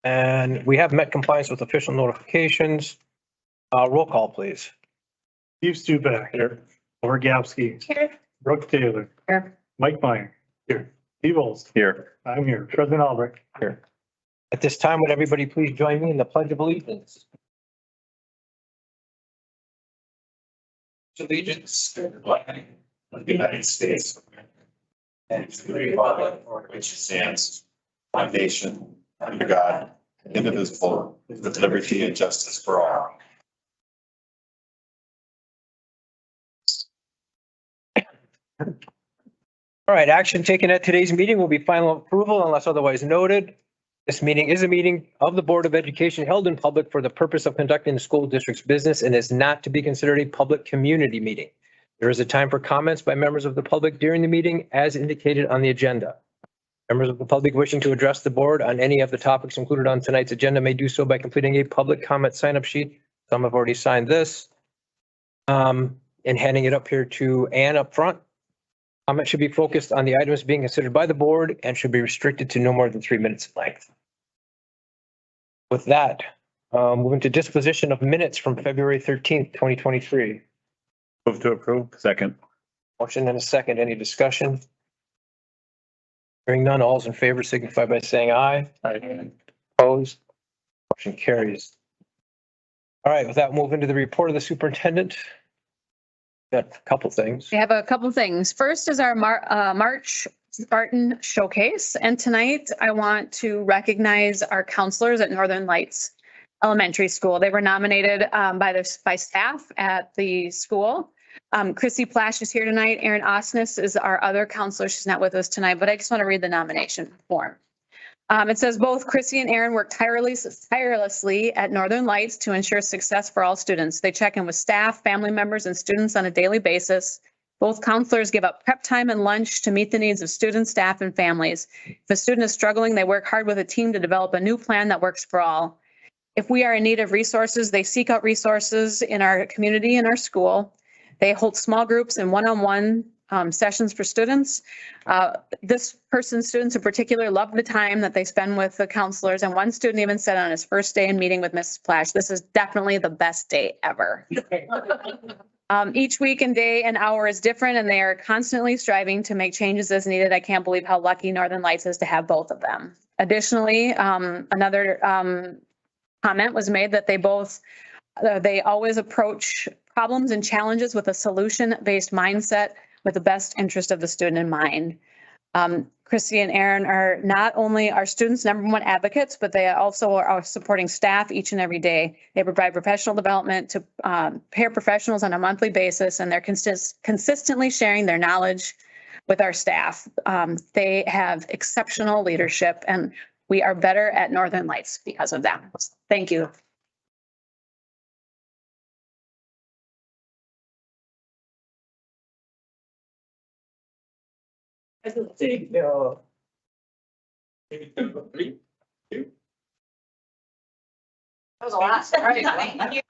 And we have met compliance with official notifications. Roll call, please. Steve Stupak. Here. Laura Gapsky. Here. Brooke Taylor. Here. Mike Meyer. Here. Steve Olst. Here. I'm here. President Albrecht. Here. At this time, would everybody please join me in the Pledge of Allegiance? Allegiance to the flag of the United States and to the republic for which it stands, one nation, under God, indivisible, with liberty and justice for all. All right, action taken at today's meeting will be final approval unless otherwise noted. This meeting is a meeting of the Board of Education held in public for the purpose of conducting the school district's business and is not to be considered a public community meeting. There is a time for comments by members of the public during the meeting as indicated on the agenda. Members of the public wishing to address the board on any of the topics included on tonight's agenda may do so by completing a public comment sign-up sheet. Some have already signed this. And handing it up here to Ann up front. Comment should be focused on the items being considered by the board and should be restricted to no more than 3 minutes in length. With that, moving to disposition of minutes from February 13th, 2023. Move to approve. Second. Motion and a second. Any discussion? Hearing none, all's in favor signify by saying aye. Aye. Opposed? Motion carries. All right, with that, move into the report of the superintendent. Got a couple things. We have a couple things. First is our March Spartan Showcase. And tonight I want to recognize our counselors at Northern Lights Elementary School. They were nominated by staff at the school. Chrissy Plash is here tonight. Erin Osnes is our other counselor. She's not with us tonight, but I just want to read the nomination form. It says both Chrissy and Erin work tirelessly at Northern Lights to ensure success for all students. They check in with staff, family members, and students on a daily basis. Both counselors give up prep time and lunch to meet the needs of students, staff, and families. If a student is struggling, they work hard with a team to develop a new plan that works for all. If we are in need of resources, they seek out resources in our community and our school. They hold small groups and one-on-one sessions for students. This person's students in particular love the time that they spend with the counselors. And one student even said on his first day in meeting with Mrs. Plash, this is definitely the best day ever. Each week and day and hour is different, and they are constantly striving to make changes as needed. I can't believe how lucky Northern Lights is to have both of them. Additionally, another comment was made that they always approach problems and challenges with a solution-based mindset with the best interest of the student in mind. Chrissy and Erin are not only our students' #1 advocates, but they also are supporting staff each and every day. They provide professional development to paraprofessionals on a monthly basis, and they're consistently sharing their knowledge with our staff. They have exceptional leadership, and we are better at Northern Lights because of them. Thank you. That was a lot. All right. Thank you.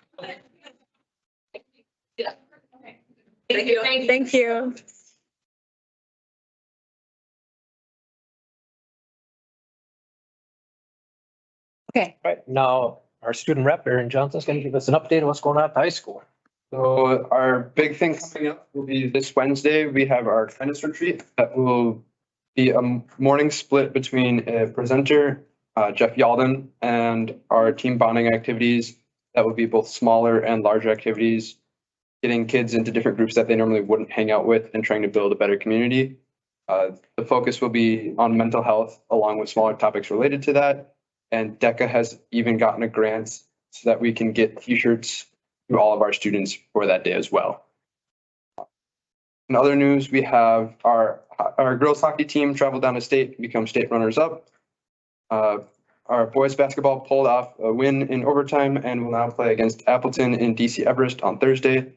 Thank you. Thank you. Okay. Right now, our student rep, Erin Johnson, is going to give us an update on what's going on at the high school. So our big thing coming up will be this Wednesday. We have our tennis retreat that will be a morning split between a presenter, Jeff Yalden, and our team bonding activities. That will be both smaller and larger activities, getting kids into different groups that they normally wouldn't hang out with and trying to build a better community. The focus will be on mental health along with smaller topics related to that. And DECA has even gotten a grant so that we can get t-shirts to all of our students for that day as well. In other news, we have our girls hockey team traveled down to state, become state runners up. Our boys basketball pulled off a win in overtime and will now play against Appleton in DC Everest on Thursday.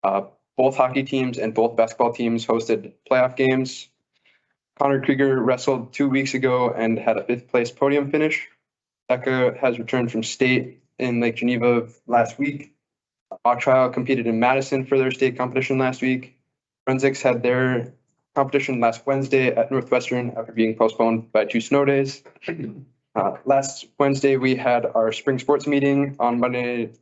Both hockey teams and both basketball teams hosted playoff games. Connor Krieger wrestled 2 weeks ago and had a 5th place podium finish. DECA has returned from state in Lake Geneva last week. Mock Trial competed in Madison for their state competition last week. Forensics had their competition last Wednesday at Northwestern after being postponed by 2 snow days. Last Wednesday, we had our spring sports meeting on Monday.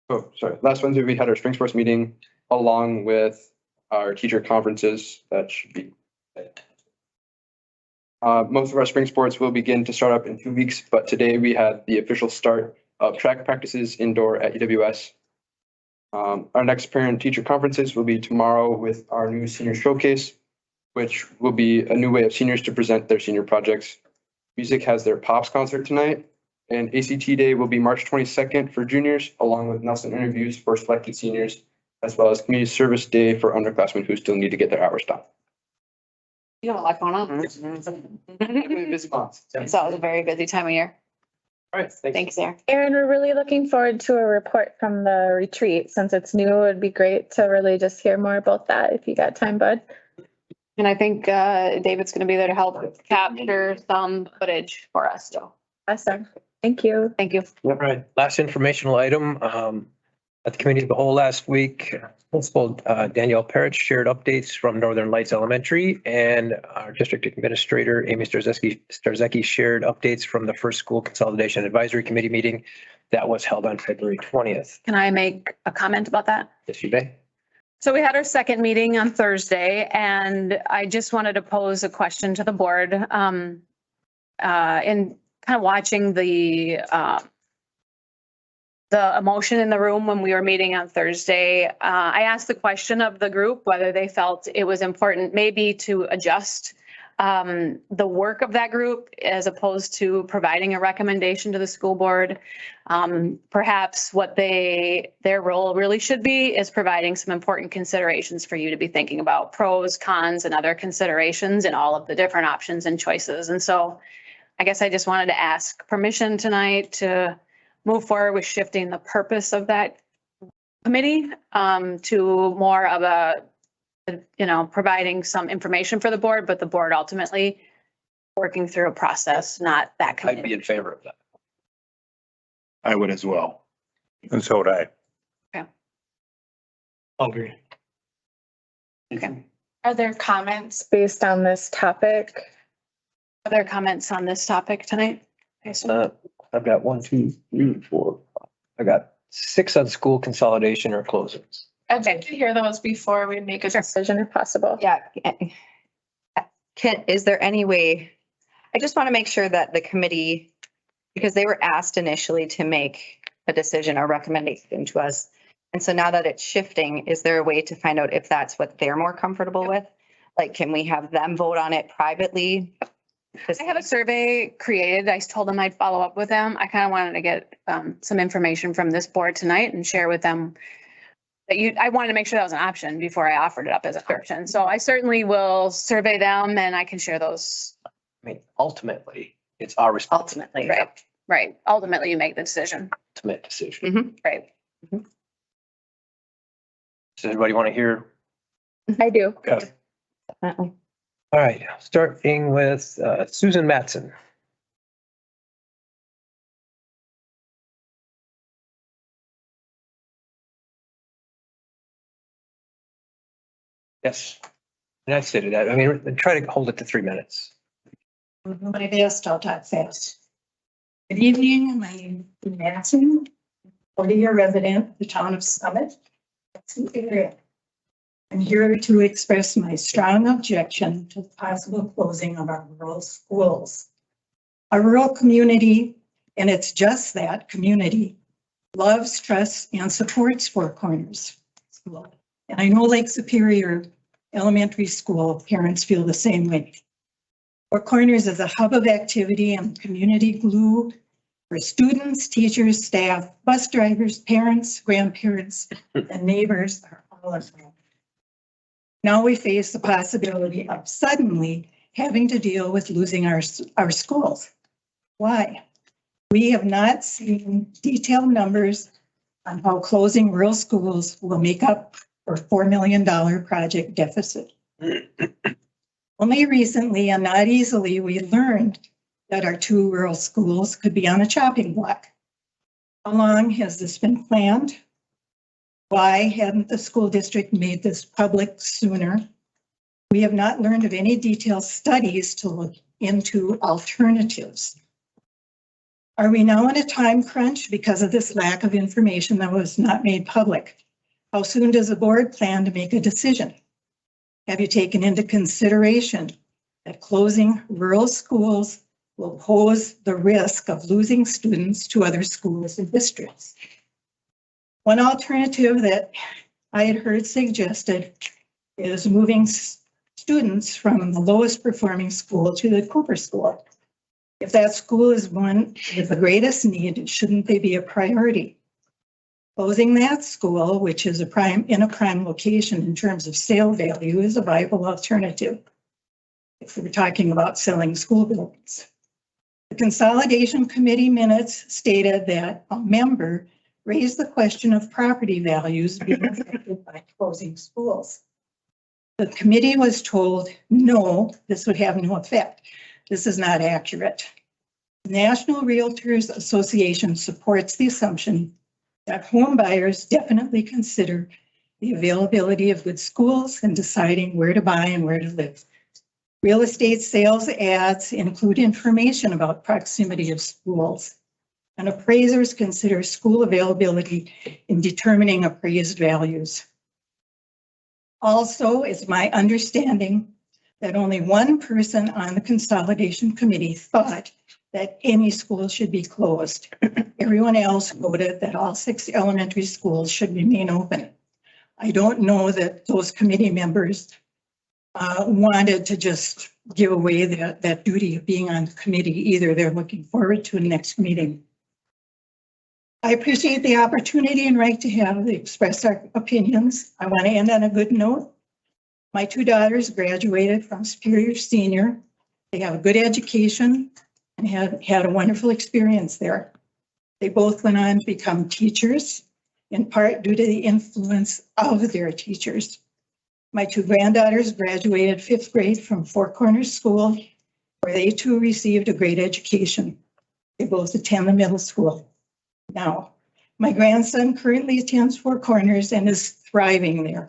Oh, sorry. Last Wednesday, we had our spring sports meeting along with our teacher conferences. That should be. Most of our spring sports will begin to start up in 2 weeks, but today we had the official start of track practices indoor at UWS. Our next parent-teacher conferences will be tomorrow with our new senior showcase, which will be a new way of seniors to present their senior projects. Music has their Pops concert tonight, and ACT Day will be March 22nd for juniors, along with Nelson interviews for selected seniors, as well as Community Service Day for underclassmen who still need to get their hours done. You have a lot going on. Busy month. So it was a very busy time of year. All right, Thanks, Sarah. Erin, we're really looking forward to a report from the retreat. Since it's new, it would be great to really just hear more about that if you got time, bud. And I think David's going to be there to help capture some footage for us. So Awesome. Thank you. thank you. All right, last informational item. At the committee of the whole last week, Principal Danielle Parrott shared updates from Northern Lights Elementary, and our district administrator, Amy Starzecki, shared updates from the first school consolidation advisory committee meeting that was held on February 20th. Can I make a comment about that? Yes, you may. So we had our second meeting on Thursday, and I just wanted to pose a question to the board. In kind of watching the emotion in the room when we were meeting on Thursday, I asked the question of the group whether they felt it was important maybe to adjust the work of that group as opposed to providing a recommendation to the school board. Perhaps what their role really should be is providing some important considerations for you to be thinking about, pros, cons, and other considerations in all of the different options and choices. And so I guess I just wanted to ask permission tonight to move forward with shifting the purpose of that committee to more of a, providing some information for the board, but the board ultimately working through a process, not that I'd be committee. in favor of that. I would as well. And so would I. I'll agree. Okay. Are there comments based on this topic? Other comments on this topic tonight? I've got 1, 2, 3, 4. I got 6 on school consolidation or closings. I'd like to hear those before we make a decision if possible. Yeah. Is there any way, I just want to make sure that the committee, because they were asked initially to make a decision or recommendation to us. And so now that it's shifting, is there a way to find out if that's what they're more comfortable with? Like, can we have them vote on it privately? I have a survey created. I told them I'd follow up with them. I kind of wanted to get some information from this board tonight and share with them that I wanted to make sure that was an option before I offered it up as an option. So I certainly will survey them and I can share those. I mean, ultimately, it's our responsibility. Ultimately, Right. Ultimately, you make the decision. Ultimate decision. Right. Does anybody want to hear? I do. definitely. All right, starting with Susan Mattson. Yes, and I stated that. I mean, try to hold it to 3 minutes. My best, I'll talk fast. Good evening, my name is Matson, 40-year resident of the town of Summit. Area. I'm here to express my strong objection to the possible closing of our rural schools. Our rural community, and it's just that community, loves, trusts, and supports Four Corners School. And I know Lake Superior Elementary School parents feel the same way. Four Corners is a hub of activity and community glue for students, teachers, staff, bus drivers, parents, grandparents, and neighbors are all involved. Now we face the possibility of suddenly having to deal with losing our schools. Why? We have not seen detailed numbers on how closing rural schools will make up for $4 million project deficit. Only recently and not easily, we learned that our 2 rural schools could be on a chopping block. How long has this been planned? Why hadn't the school district made this public sooner? We have not learned of any detailed studies to look into alternatives. Are we now in a time crunch because of this lack of information that was not made public? How soon does the board plan to make a decision? Have you taken into consideration that closing rural schools will pose the risk of losing students to other schools and districts? One alternative that I had heard suggested is moving students from the lowest performing school to the Cooper School. If that school is one with the greatest need, shouldn't they be a priority? Closing that school, which is in a prime location in terms of sale value, is a viable alternative if we're talking about selling school buildings. The Consolidation Committee minutes stated that a member raised the question of property values being affected by closing schools. The committee was told, no, this would have no effect. This is not accurate. The National Realtors Association supports the assumption that home buyers definitely consider the availability of good schools in deciding where to buy and where to live. Real estate sales ads include information about proximity of schools, and appraisers consider school availability in determining appraised values. Also, it's my understanding that only one person on the Consolidation Committee thought that any school should be closed. Everyone else voted that all 6 elementary schools should remain open. I don't know that those committee members wanted to just give away that duty of being on the committee either. They're looking forward to the next meeting. I appreciate the opportunity and right to have express our opinions. I want to end on a good note. My 2 daughters graduated from Superior Senior. They have a good education and had a wonderful experience there. They both went on to become teachers, in part due to the influence of their teachers. My 2 granddaughters graduated 5th grade from Four Corners School, where they too received a great education. They both attend the middle school. Now, my grandson currently attends Four Corners and is thriving there.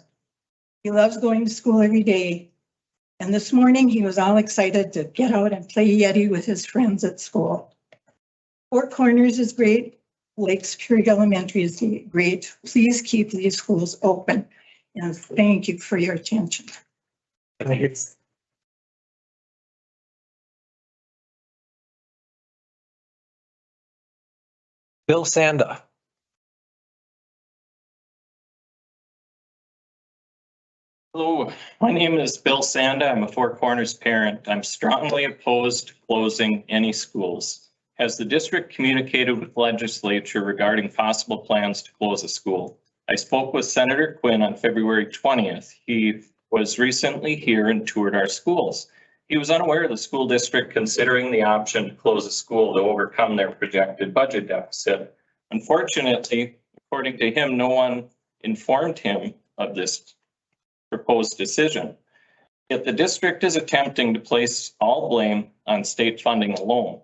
He loves going to school every day. And this morning he was all excited to get out and play Yeti with his friends at school. Four Corners is great. Lake Superior Elementary is great. Please keep these schools open. And thank you for your attention. Thank you. Bill Sanda. Hello, my name is Bill Sanda. I'm a Four Corners parent. I'm strongly opposed to closing any schools. Has the district communicated with legislature regarding possible plans to close a school? I spoke with Senator Quinn on February 20th. He was recently here and toured our schools. He was unaware of the school district considering the option to close a school to overcome their projected budget deficit. Unfortunately, according to him, no one informed him of this proposed decision. Yet the district is attempting to place all blame on state funding alone.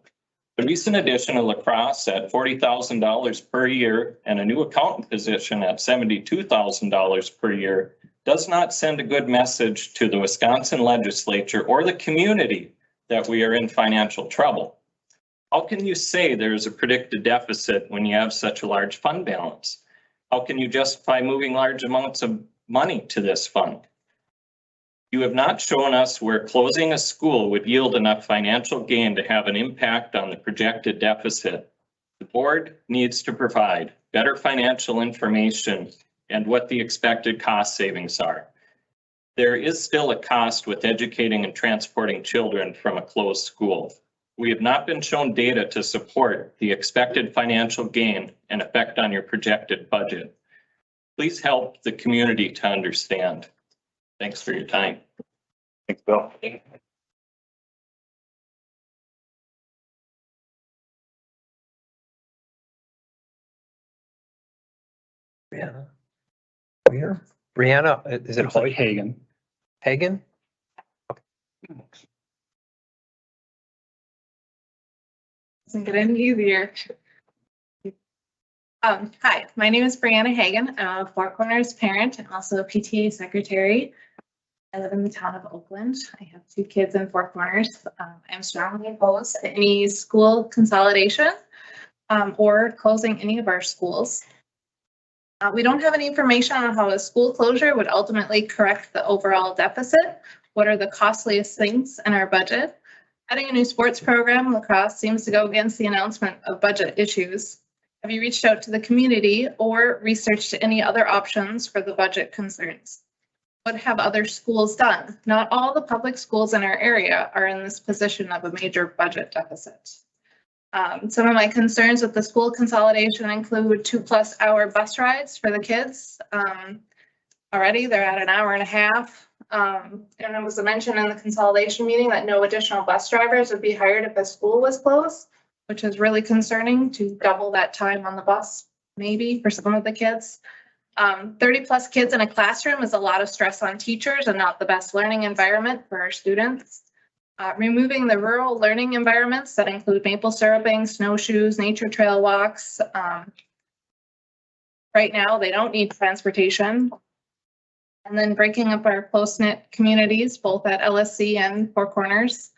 The recent addition of lacrosse at $40,000 per year and a new accountant position at $72,000 per year does not send a good message to the Wisconsin legislature or the community that we are in financial trouble. How can you say there is a predicted deficit when you have such a large fund balance? How can you justify moving large amounts of money to this fund? You have not shown us where closing a school would yield enough financial gain to have an impact on the projected deficit. The board needs to provide better financial information and what the expected cost savings are. There is still a cost with educating and transporting children from a closed school. We have not been shown data to support the expected financial gain and effect on your projected budget. Please help the community to understand. Thanks for your time. Thanks, Bill. Brianna, is it Looks like Hoyt? Hagan. Hagan? Doesn't get any easier. Hi, my name is Brianna Hagan. I'm a Four Corners parent and also a PTA secretary. I live in the town of Oakland. I have 2 kids in Four Corners. I'm strongly opposed to any school consolidation. or closing any of our schools. We don't have any information on how a school closure would ultimately correct the overall deficit. What are the costliest things in our budget? Adding a new sports program, lacrosse, seems to go against the announcement of budget issues. Have you reached out to the community or researched any other options for the budget concerns? What have other schools done? Not all the public schools in our area are in this position of a major budget deficit. Some of my concerns with the school consolidation include 2+ hour bus rides for the kids. Already they're at an hour and a half. And it was mentioned in the consolidation meeting that no additional bus drivers would be hired if a school was closed, which is really concerning, to double that time on the bus, maybe for some of the kids. 30+ kids in a classroom is a lot of stress on teachers and not the best learning environment for our students. Removing the rural learning environments that include maple syruping, snowshoes, nature trail walks. Right now, they don't need transportation. And then breaking up our close-knit communities, both at LSC and Four Corners.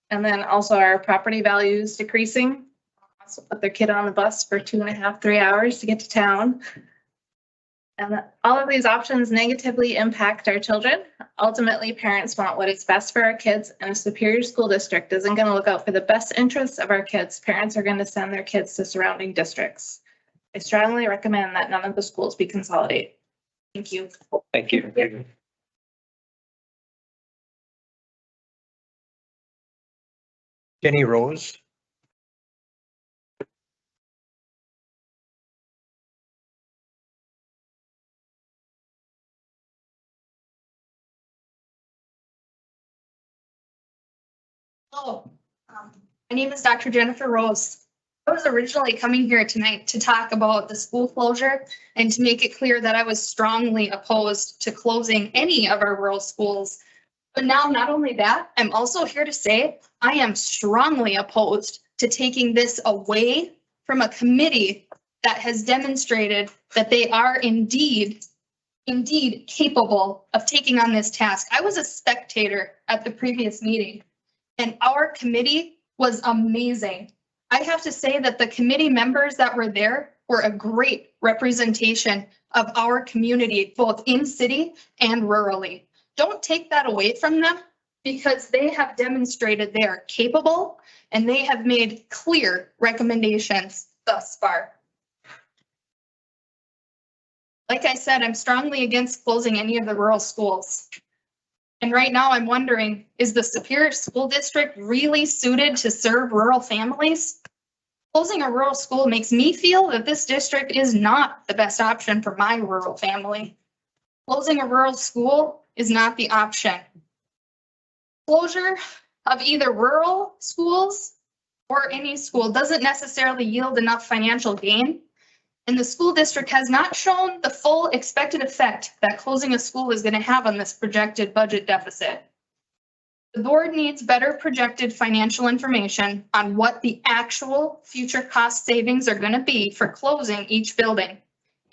And then also our property values decreasing. Also put their kid on the bus for 2.5, 3 hours to get to town. And all of these options negatively impact our children. Ultimately, parents want what is best for our kids, and a Superior School District isn't going to look out for the best interests of our kids. Parents are going to send their kids to surrounding districts. I strongly recommend that none of the schools be consolidated. Thank you. Thank you. Jenny Rose. Hello, my name is Dr. Jennifer Rose. I was originally coming here tonight to talk about the school closure and to make it clear that I was strongly opposed to closing any of our rural schools. But now, not only that, I'm also here to say I am strongly opposed to taking this away from a committee that has demonstrated that they are indeed capable of taking on this task. I was a spectator at the previous meeting, and our committee was amazing. I have to say that the committee members that were there were a great representation of our community, both in city and rurally. Don't take that away from them, because they have demonstrated they are capable and they have made clear recommendations thus far. Like I said, I'm strongly against closing any of the rural schools. And right now I'm wondering, is the Superior School District really suited to serve rural families? Closing a rural school makes me feel that this district is not the best option for my rural family. Closing a rural school is not the option. Closure of either rural schools or any school doesn't necessarily yield enough financial gain. And the school district has not shown the full expected effect that closing a school is going to have on this projected budget deficit. The board needs better projected financial information on what the actual future cost savings are going to be for closing each building.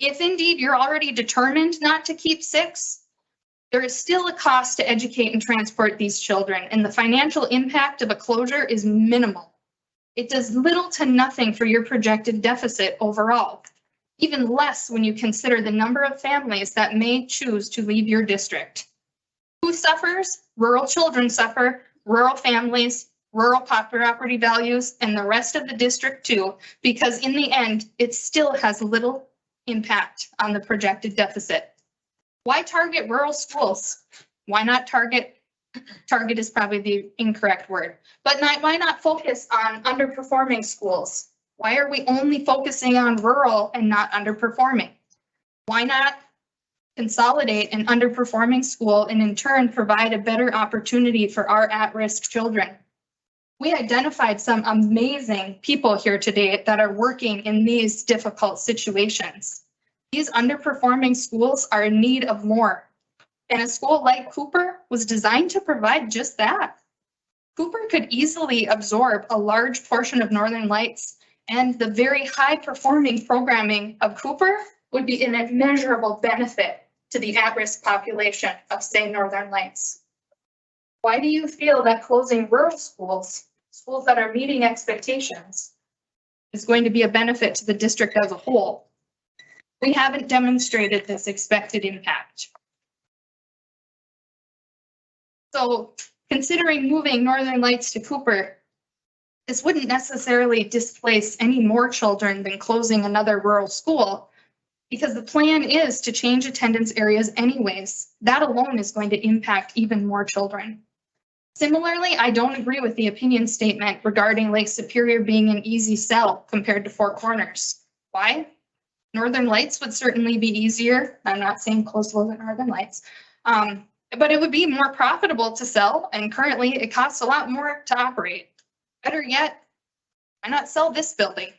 If indeed you're already determined not to keep 6, there is still a cost to educate and transport these children, and the financial impact of a closure is minimal. It does little to nothing for your projected deficit overall. Even less when you consider the number of families that may choose to leave your district. Who suffers? Rural children suffer, rural families, rural property values, and the rest of the district too, because in the end, it still has little impact on the projected deficit. Why target rural schools? Why not target is probably the incorrect word, but why not focus on underperforming schools? Why are we only focusing on rural and not underperforming? Why not consolidate an underperforming school and in turn provide a better opportunity for our at-risk children? We identified some amazing people here today that are working in these difficult situations. These underperforming schools are in need of more. And a school like Cooper was designed to provide just that. Cooper could easily absorb a large portion of Northern Lights, and the very high performing programming of Cooper would be an immeasurable benefit to the at-risk population of, say, Northern Lights. Why do you feel that closing rural schools, schools that are meeting expectations, is going to be a benefit to the district as a whole. We haven't demonstrated this expected impact. So considering moving Northern Lights to Cooper, this wouldn't necessarily displace any more children than closing another rural school, because the plan is to change attendance areas anyways. That alone is going to impact even more children. Similarly, I don't agree with the opinion statement regarding Lake Superior being an easy sell compared to Four Corners. Why? Northern Lights would certainly be easier. I'm not saying close low than Northern Lights, but it would be more profitable to sell, and currently it costs a lot more to operate. Better yet, why not sell this building?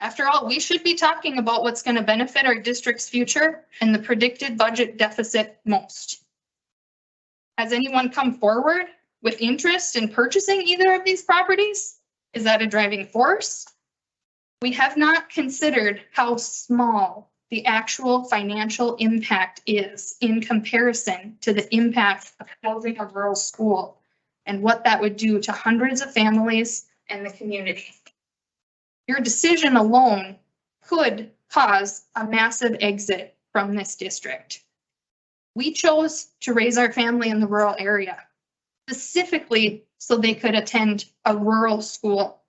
After all, we should be talking about what's going to benefit our district's future and the predicted budget deficit most. Has anyone come forward with interest in purchasing either of these properties? Is that a driving force? We have not considered how small the actual financial impact is in comparison to the impact of closing a rural school and what that would do to hundreds of families and the community. Your decision alone could cause a massive exit from this district. We chose to raise our family in the rural area, specifically so they could attend a rural school.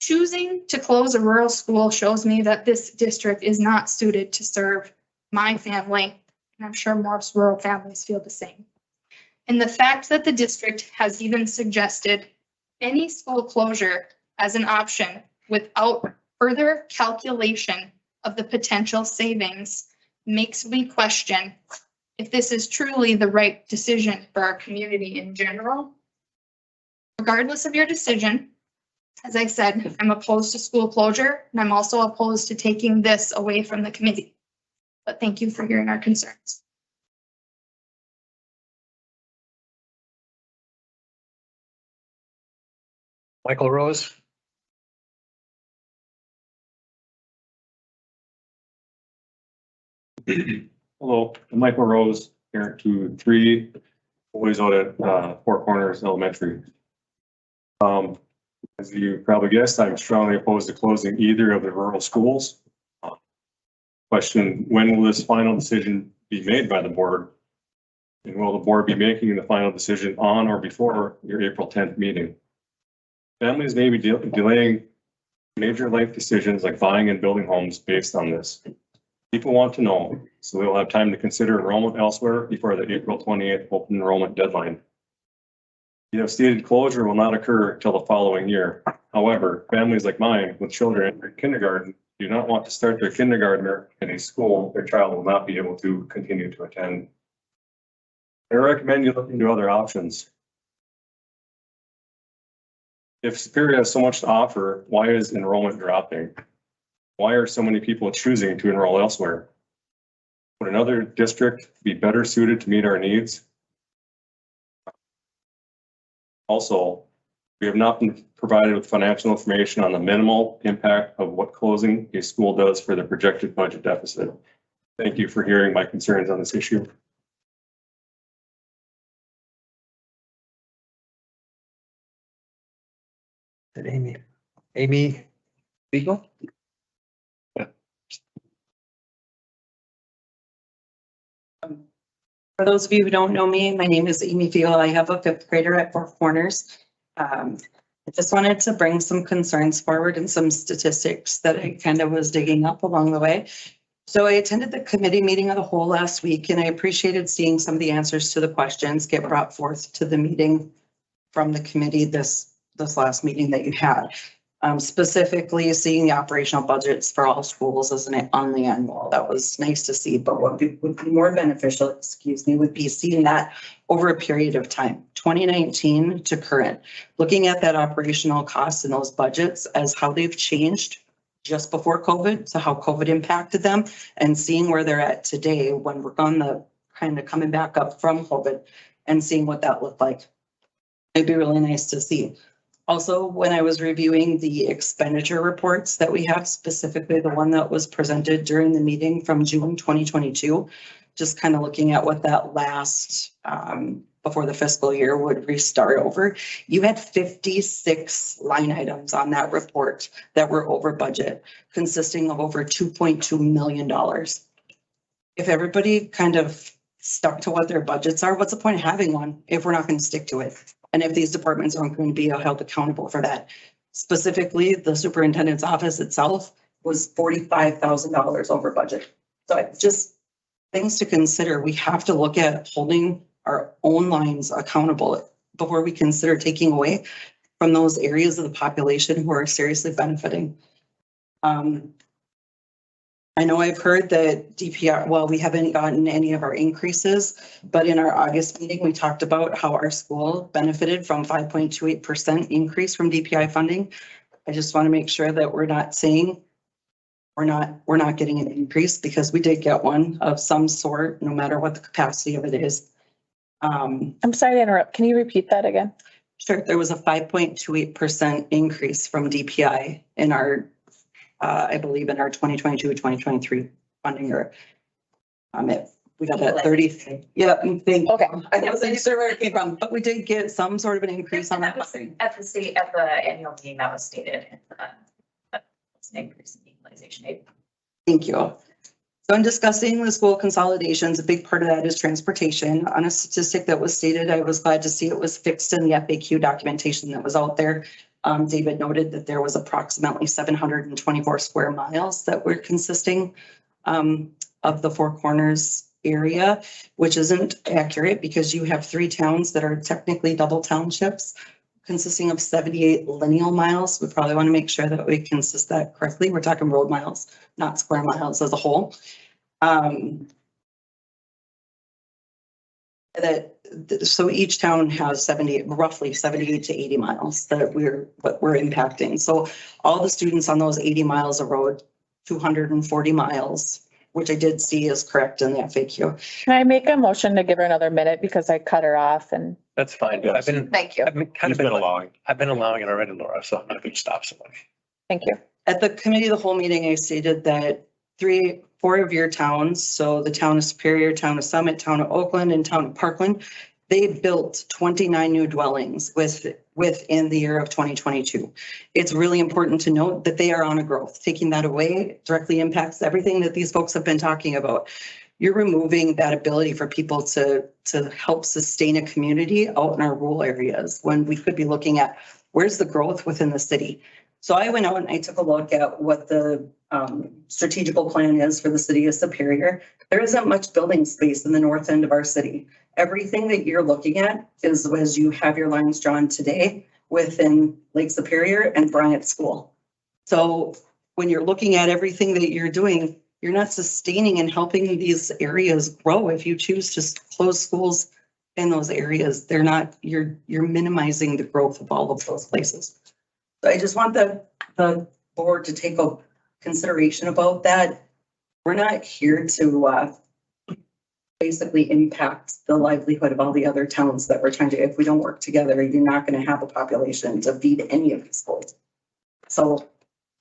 Choosing to close a rural school shows me that this district is not suited to serve my family, and I'm sure most rural families feel the same. And the fact that the district has even suggested any school closure as an option without further calculation of the potential savings makes me question if this is truly the right decision for our community in general. Regardless of your decision, as I said, I'm opposed to school closure, and I'm also opposed to taking this away from the committee. But thank you for hearing our concerns. Michael Rose. Hello, I'm Michael Rose, parent to 3 boys out at Four Corners Elementary. As you probably guessed, I'm strongly opposed to closing either of the rural schools. Question, when will this final decision be made by the board? And will the board be making the final decision on or before your April 10th meeting? Families may be delaying major life decisions like buying and building homes based on this. People want to know, so they'll have time to consider enrollment elsewhere before the April 28th open enrollment deadline. You have stated closure will not occur until the following year. However, families like mine with children in kindergarten do not want to start their kindergartner in a school their child will not be able to continue to attend. I recommend you look into other options. If Superior has so much to offer, why is enrollment dropping? Why are so many people choosing to enroll elsewhere? Would another district be better suited to meet our needs? Also, we have not been provided with financial information on the minimal impact of what closing a school does for the projected budget deficit. Thank you for hearing my concerns on this issue. Amy Beagle? For those of you who don't know me, my name is Amy Fiel. I have a 5th grader at Four Corners. I just wanted to bring some concerns forward and some statistics that I kind of was digging up along the way. So I attended the committee meeting of the whole last week, and I appreciated seeing some of the answers to the questions get brought forth to the meeting from the committee this last meeting that you had. Specifically seeing the operational budgets for all schools as on the annual. That was nice to see, but what would be more beneficial, would be seeing that over a period of time, 2019 to current, looking at that operational costs and those budgets as how they've changed just before COVID, so how COVID impacted them, and seeing where they're at today when we're on the kind of coming back up from COVID and seeing what that looked like. It'd be really nice to see. Also, when I was reviewing the expenditure reports that we have, specifically the one that was presented during the meeting from June 2022, just kind of looking at what that last before the fiscal year would restart over. You had 56 line items on that report that were over budget, consisting of over $2.2 million. If everybody kind of stuck to what their budgets are, what's the point of having one if we're not going to stick to it? And if these departments aren't going to be held accountable for that? Specifically, the superintendent's office itself was $45,000 over budget. So just things to consider. We have to look at holding our own lines accountable before we consider taking away from those areas of the population who are seriously benefiting. I know I've heard that DPR, well, we haven't gotten any of our increases, but in our August meeting, we talked about how our school benefited from 5.28% increase from DPI funding. I just want to make sure that we're not saying we're not getting an increase, because we did get one of some sort, no matter what the capacity of it is. I'm sorry to interrupt. Can you repeat that again? Sure. There was a 5.28% increase from DPI in our I believe in our 2022-2023 funding, or we got that 30. Yeah, thank. Okay. I wasn't sure where it came from, but we did get some sort of an increase on that. At the annual meeting that was stated, it's an increase in equalization aid. Thank you. So in discussing the school consolidations, a big part of that is transportation. On a statistic that was stated, I was glad to see it was fixed in the FAQ documentation that was out there. David noted that there was approximately 724 square miles that were consisting of the Four Corners area, which isn't accurate because you have 3 towns that are technically double townships consisting of 78 lineal miles. We probably want to make sure that we consist that correctly. We're talking road miles, not square miles as a whole. So each town has roughly 78 to 80 miles that we're impacting. So all the students on those 80 miles of road, 240 miles, which I did see is correct in the FAQ. Can I make a motion to give her another minute because I cut her off and. That's fine. Yes. Thank you. I've been allowing. I've been allowing it already, Laura, so I'm not going to stop so much. Thank you. At the committee of the whole meeting, I stated that 4 of your towns, so the town of Superior, town of Summit, town of Oakland, and town of Parkland, they built 29 new dwellings within the year of 2022. It's really important to note that they are on a growth. Taking that away directly impacts everything that these folks have been talking about. You're removing that ability for people to help sustain a community out in our rural areas when we could be looking at where's the growth within the city. So I went out and I took a look at what the strategical plan is for the city of Superior. There isn't much building space in the north end of our city. Everything that you're looking at is as you have your lines drawn today within Lake Superior and Bryant School. So when you're looking at everything that you're doing, you're not sustaining and helping these areas grow. If you choose to close schools in those areas, they're not, you're minimizing the growth of all of those places. So I just want the board to take a consideration about that. We're not here to basically impact the livelihood of all the other towns that we're trying to. If we don't work together, you're not going to have a population to feed any of these schools. So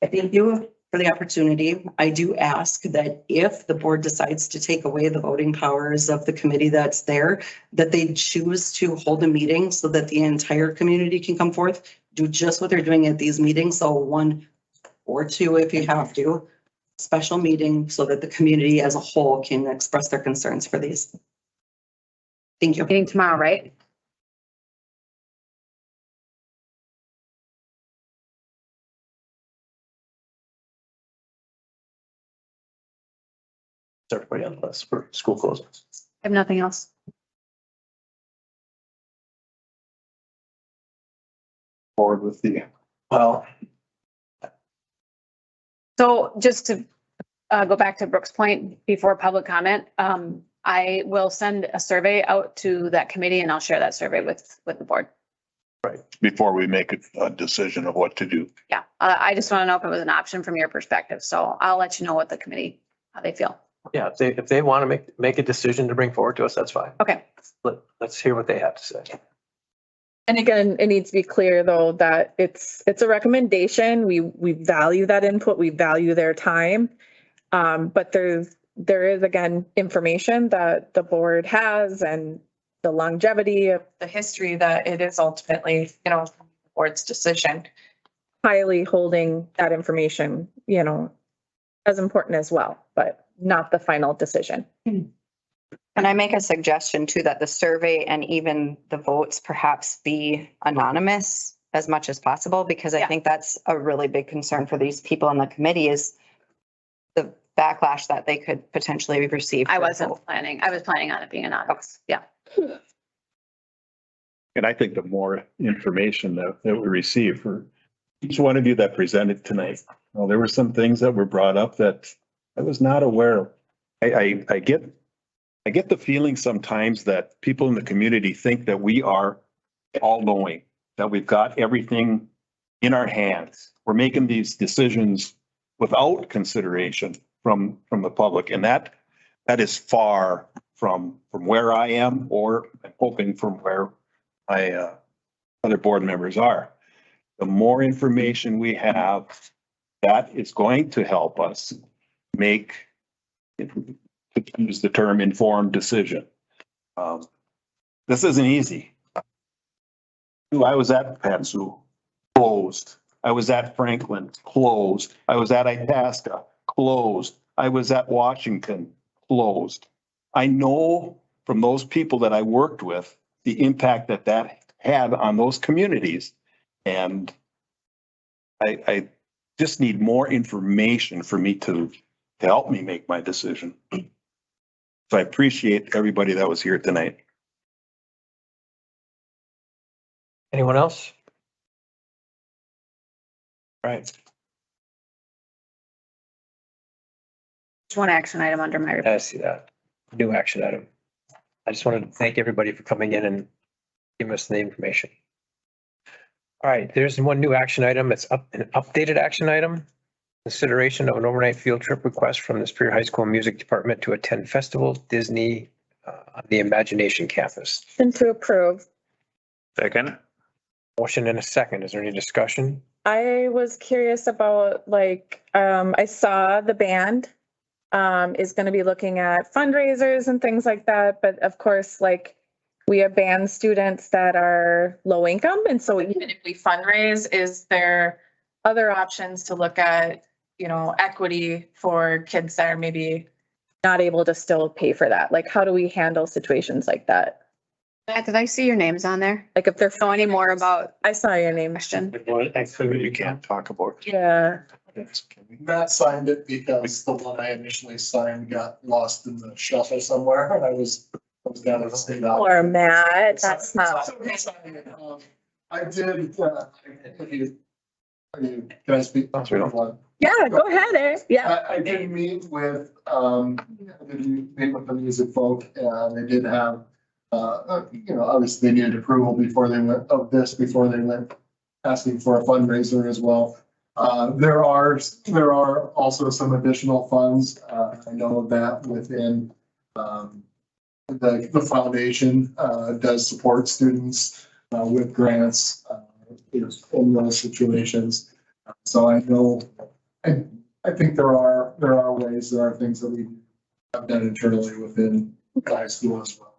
I thank you for the opportunity. I do ask that if the board decides to take away the voting powers of the committee that's there, that they choose to hold a meeting so that the entire community can come forth, do just what they're doing at these meetings. So 1 or 2, if you have to, special meeting so that the community as a whole can express their concerns for these. Thank you. Meeting tomorrow, right? Is everybody on the list for school closings? I have nothing else. Forward with the. Well, So just to go back to Brooke's point before public comment, I will send a survey out to that committee and I'll share that survey with the board. right. Before we make a decision of what to do. Yeah, I just want to know if it was an option from your perspective. So I'll let you know what the committee, how they feel. Yeah, if they want to make a decision to bring forward to us, that's fine. Okay. Let's hear what they have to say. And again, it needs to be clear though, that it's a recommendation. We value that input. We value their time. But there is again, information that the board has and the longevity of the history, that it is ultimately, the board's decision. Highly holding that information, as important as well, but not the final decision. Can I make a suggestion too, that the survey and even the votes perhaps be anonymous as much as possible? Because I think that's a really big concern for these people on the committee is the backlash that they could potentially receive. I was planning on it being anonymous. Yeah. And I think the more information that we receive for each one of you that presented tonight, well, there were some things that were brought up that I was not aware of. I get the feeling sometimes that people in the community think that we are all knowing, that we've got everything in our hands. We're making these decisions without consideration from the public. And that is far from where I am, or I'm hoping from where my other board members are. The more information we have, that is going to help us make, to use the term, informed decision. This isn't easy. I was at Pantsu, closed. I was at Franklin, closed. I was at Itasca, closed. I was at Washington, closed. I know from those people that I worked with the impact that had on those communities. And I just need more information for me to help me make my decision. So I appreciate everybody that was here tonight. Anyone else? All right. Just one action item under my report. I see that. New action item. I just wanted to thank everybody for coming in and giving us the information. All right, there's one new action item. It's an updated action item. Consideration of an overnight field trip request from the Superior High School Music Department to attend Festival Disney on the Imagination Campus. And to approve. Second. Motion and a second. Is there any discussion? I was curious about, I saw the band is going to be looking at fundraisers and things like that. But of course, we have band students that are low income. And so even if we fundraise, is there other options to look at, equity for kids that are maybe not able to still pay for that? How do we handle situations like that? Matt, did I see your names on there? If they're know any more about I saw your name. question? What activity You can't talk about. Yeah. Matt signed it because the one I initially signed got lost in the shuffle somewhere, and I was down at the state office. Or Matt, that's not. I did, can I speak? Yeah, go ahead, Eric. Yeah. I did meet with the music folk, and they did have, obviously they needed approval before they went asking for a fundraiser as well. There are also some additional funds. I know that within, the foundation, does support students, with grants, in those situations. So I know, I think there are ways, there are things that we have done internally within the high school as well.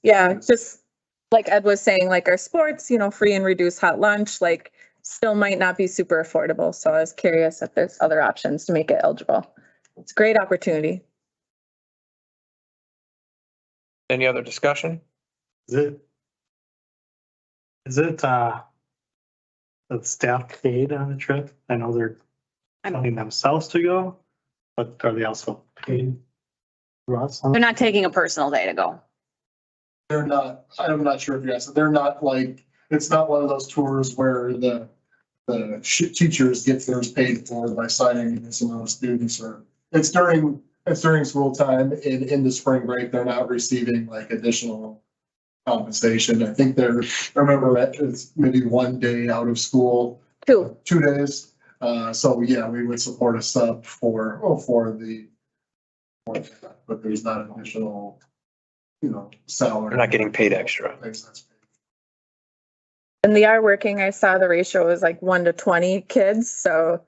Yeah, just like Ed was saying, our sports, free and reduced hot lunch, still might not be super affordable. So I was curious if there's other options to make it eligible. It's a great opportunity. Any other discussion? Is it the staff paid on the trip? I know they're funding themselves to go, but are they also paid for us? They're not taking a personal day to go. They're not, I'm not sure if you guys, they're not it's not one of those tours where the teachers get theirs paid for by signing some of those students, or it's during school time in the spring break. They're not receiving additional compensation. I think I remember it's maybe 1 day out of school. 2 days. So yeah, we would support a sub but there's not an additional, salary. They're not getting paid extra. And they are working. I saw the ratio was 1 to 20 kids. So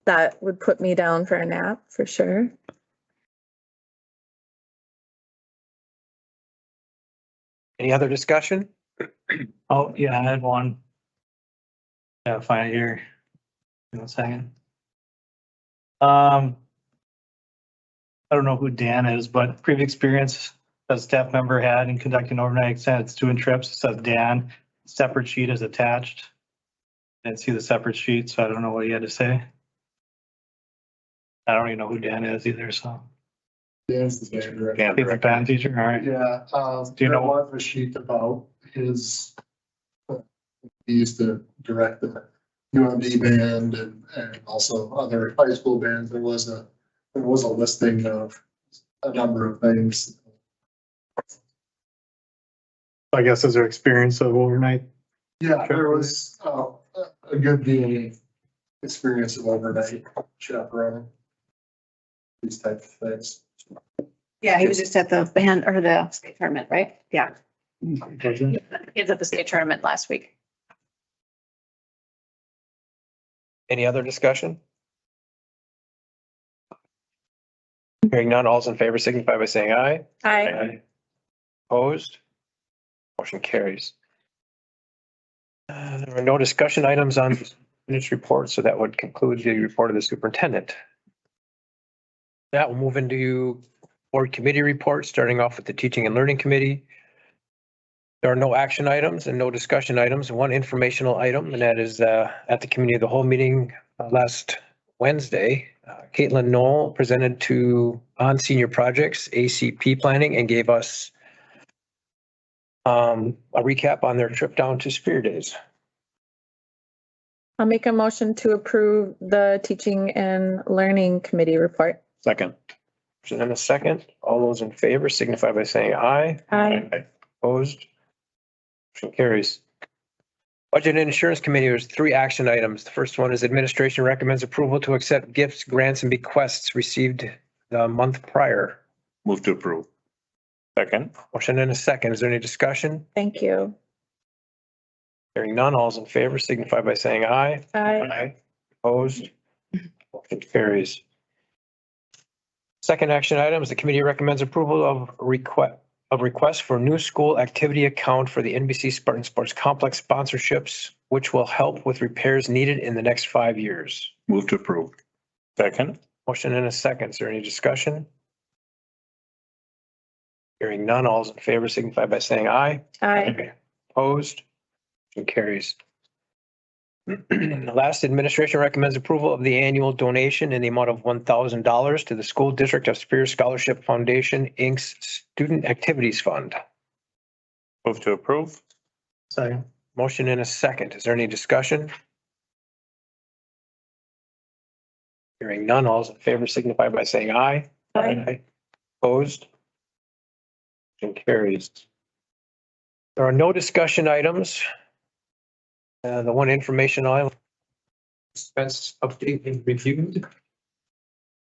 that would put me down for a nap for sure. Any other discussion? Oh, yeah, I had one. Yeah, find it here. In a second. I don't know who Dan is, but previous experience a staff member had in conducting overnight extended student trips, it says Dan, separate sheet is attached. Didn't see the separate sheet, so I don't know what he had to say. I don't even know who Dan is either, so. Dan's the band director. He's a band teacher, all right. Yeah, Do you there know- was a sheet about his, he used to direct the UMD band and also other high school bands. There was a listing of a number of things. I guess is there experience of overnight? Yeah, there was a good deal of experience of overnight chaperoning. These types of things. Yeah, he was just at the band or the state tournament, right? Yeah. Was it? He was at the state tournament last week. Any other discussion? Hearing none, all's in favor signify by saying aye. Aye. Opposed? Motion carries. There were no discussion items on this report, so that would conclude the report of the superintendent. That will move into board committee reports, starting off with the Teaching and Learning Committee. There are no action items and no discussion items, one informational item, and that is at the committee of the whole meeting last Wednesday. Caitlin Knoll presented on senior projects, ACP planning, and gave us a recap on their trip down to Superior Days. I'll make a motion to approve the Teaching and Learning Committee report. Second. And then a second, all those in favor signify by saying aye. Aye. Opposed? Motion carries. Budget and Insurance Committee, there's 3 action items. The first one is administration recommends approval to accept gifts, grants, and bequests received the month prior. Move to approve. Second. Motion and a second. Is there any discussion? Thank you. Hearing none, all's in favor signify by saying aye. Aye. Opposed? Motion carries. Second action item is the committee recommends approval of request for new school activity account for the NBC Spartan Sports Complex sponsorships, which will help with repairs needed in the next 5 years. Move to approve. Second. Motion and a second. Is there any discussion? Hearing none, all's in favor signify by saying aye. Aye. Opposed? Motion carries. The last, administration recommends approval of the annual donation in the amount of $1,000 to the School District of Superior Scholarship Foundation, Inc.'s Student Activities Fund. Move to approve. Second. Motion and a second. Is there any discussion? Hearing none, all's in favor signify by saying aye. Aye. Opposed? Motion carries. There are no discussion items. The one information item, expense update and reviewed.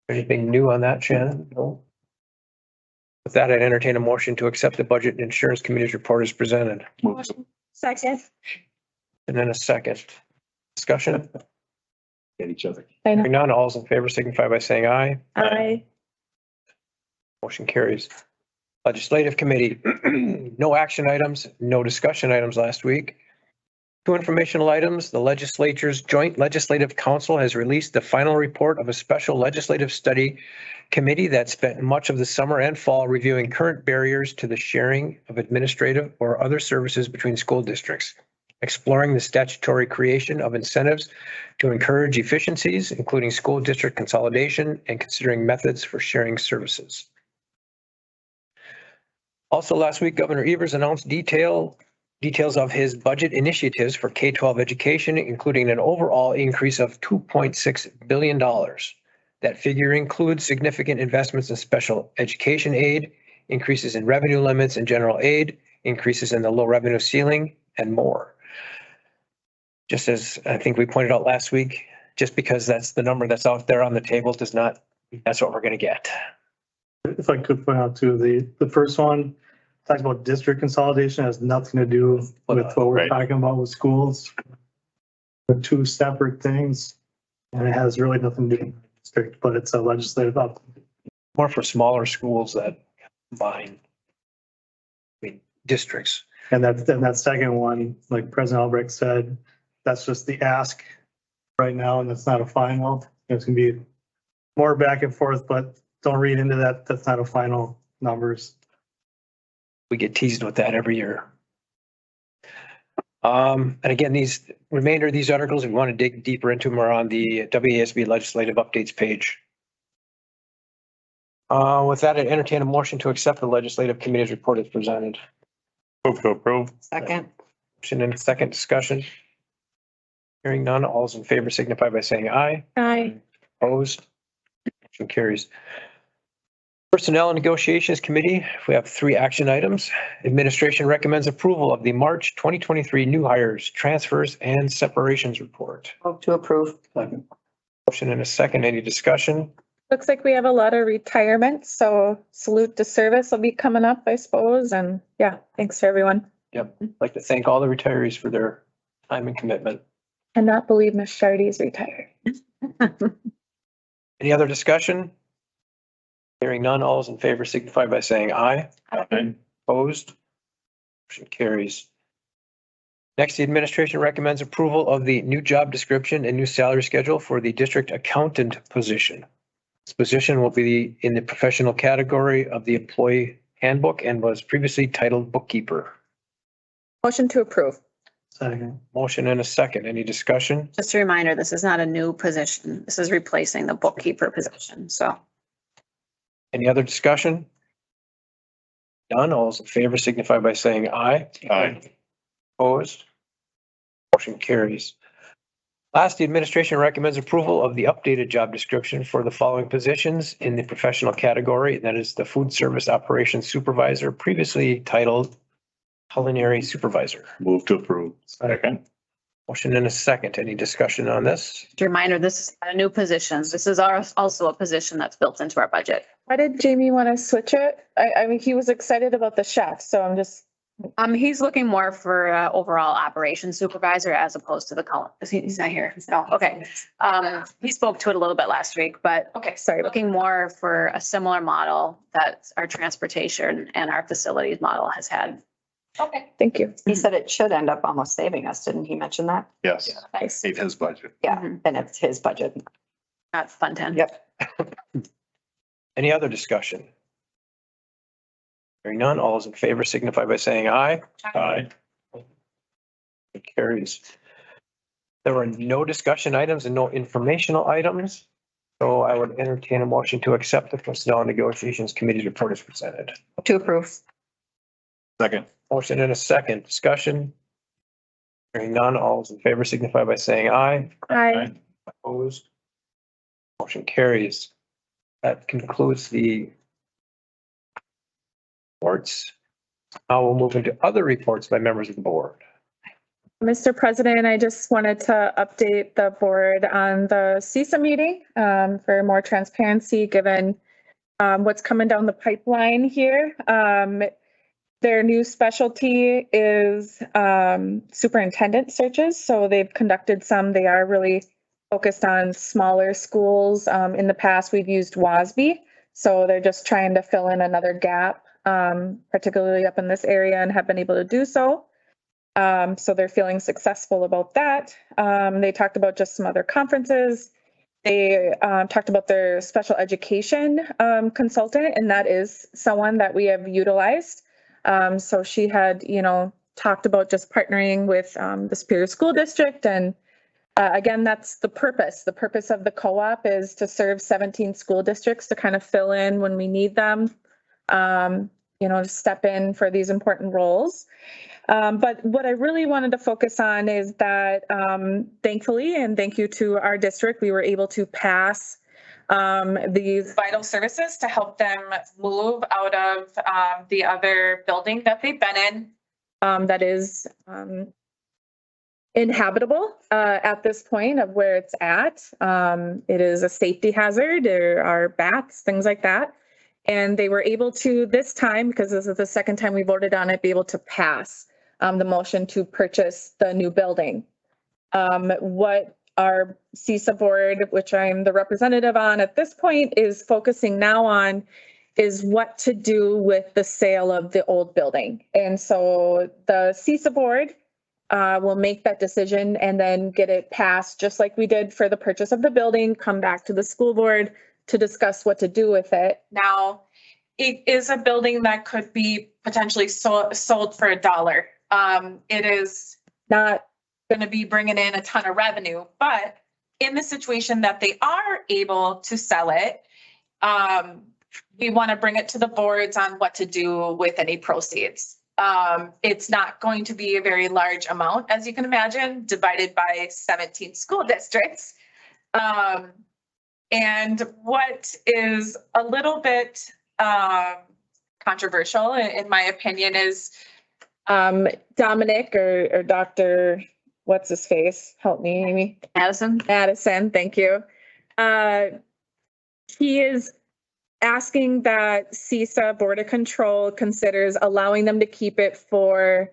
Anything new on that, Shannon? No. With that, I'd entertain a motion to accept the Budget and Insurance Committee's report as presented. Second. And then a second. Discussion? Get each other. I know. Hearing none, all's in favor signify by saying aye. Aye. Motion carries. Legislative Committee, no action items, no discussion items last week. 2 informational items. The legislature's Joint Legislative Council has released the final report of a special legislative study committee that spent much of the summer and fall reviewing current barriers to the sharing of administrative or other services between school districts, exploring the statutory creation of incentives to encourage efficiencies, including school district consolidation, and considering methods for sharing services. Also last week, Governor Evers announced details of his budget initiatives for K-12 education, including an overall increase of $2.6 billion. That figure includes significant investments in special education aid, increases in revenue limits and general aid, increases in the low revenue ceiling, and more. Just as I think we pointed out last week, just because that's the number that's out there on the table does not, that's what we're going to get. If I could point out too, the first one talks about district consolidation, has nothing to do with what we're Right. talking about with schools. They're 2 separate things and it has really nothing to do with the district, but it's a legislative up. More for smaller schools that combine. I mean, districts. And that second one, like President Albrecht said, that's just the ask right now, and that's not a final. It's gonna be more back and forth, but don't read into that. That's not a final numbers. We get teased with that every year. And again, these remainder of these articles, if you want to dig deeper into them, are on the WASB legislative updates page. With that, I entertain a motion to accept the legislative committee's report as presented. Move to approve. Second. Motion and a second discussion. Hearing none, all those in favor signify by saying aye. Aye. Opposed? Motion carries. Personnel and Negotiations Committee, we have 3 action items. Administration recommends approval of the March 2023 new hires, transfers, and separations report. Move to approve. Motion and a second. Any discussion? Looks like we have a lot of retirements, so salute to service will be coming up, I suppose. And yeah, thanks to everyone. Yep. I'd like to thank all the retirees for their time and commitment. Cannot believe Miss Shardy's retired. Any other discussion? Hearing none, all those in favor signify by saying aye. Aye. Opposed? Motion carries. Next, the administration recommends approval of the new job description and new salary schedule for the district accountant position. This position will be in the professional category of the employee handbook and was previously titled bookkeeper. Motion to approve. Second. Motion and a second. Any discussion? Just a reminder, this is not a new position. This is replacing the bookkeeper position. So Any other discussion? None. All those in favor signify by saying aye. Aye. Opposed? Motion carries. Last, the administration recommends approval of the updated job description for the following positions in the professional category. That is the food service operations supervisor, previously titled culinary supervisor. Move to approve. Second. Motion and a second. Any discussion on this? just a reminder, this is not a new position. This is also a position that's built into our budget. Why did Jamie want to switch it? I mean, he was excited about the chef, so I'm just, He's looking more for overall operations supervisor as opposed to the he's not here. No, okay. He spoke to it a little bit last week, but okay, sorry. looking more for a similar model that our transportation and our facilities model has had. Okay. Thank you. He said it should end up almost saving us, didn't he mention that? Yes. Nice. Save his budget. Yeah, and it's his budget. Not fun 10. Yep. Any other discussion? Hearing none, all those in favor signify by saying aye. Aye. It carries. There were no discussion items and no informational items. So I would entertain a motion to accept the Personnel and Negotiations Committee report as presented. To approve. Second. Motion and a second. Discussion. Hearing none, all those in favor signify by saying aye. Aye. Opposed? Motion carries. That concludes the reports. Now we'll move into other reports by members of the board. Mr. President, I just wanted to update the board on the CISA meeting for more transparency, given what's coming down the pipeline here. Their new specialty is superintendent searches. So they've conducted some. They are really focused on smaller schools. In the past, we've used WASB. So they're just trying to fill in another gap, particularly up in this area, and have been able to do so. So they're feeling successful about that. They talked about just some other conferences. They talked about their special education consultant, and that is someone that we have utilized. So she had, talked about just partnering with the Superior School District. And again, that's the purpose. The purpose of the co-op is to serve 17 school districts to kind of fill in when we need them, to step in for these important roles. But what I really wanted to focus on is that thankfully, and thank you to our district, we were able to pass these vital services to help them move out of the other building that they've been in that is inhabitable at this point of where it's at. It is a safety hazard. There are bats, things like that. And they were able to this time, because this is the second time we voted on it, be able to pass the motion to purchase the new building. What our CISA board, which I'm the representative on at this point, is focusing now on is what to do with the sale of the old building. And so the CISA board will make that decision and then get it passed, just like we did for the purchase of the building, come back to the school board to discuss what to do with it. Now, it is a building that could be potentially sold for $1. It is not going to be bringing in a ton of revenue, but in the situation that they are able to sell it, we want to bring it to the boards on what to do with any proceeds. It's not going to be a very large amount, as you can imagine, divided by 17 school districts. And what is a little bit controversial, in my opinion, is Dominic or Dr. What's his face? Help me, Amy. Madison, thank you. He is asking that CISA Board of Control considers allowing them to keep it for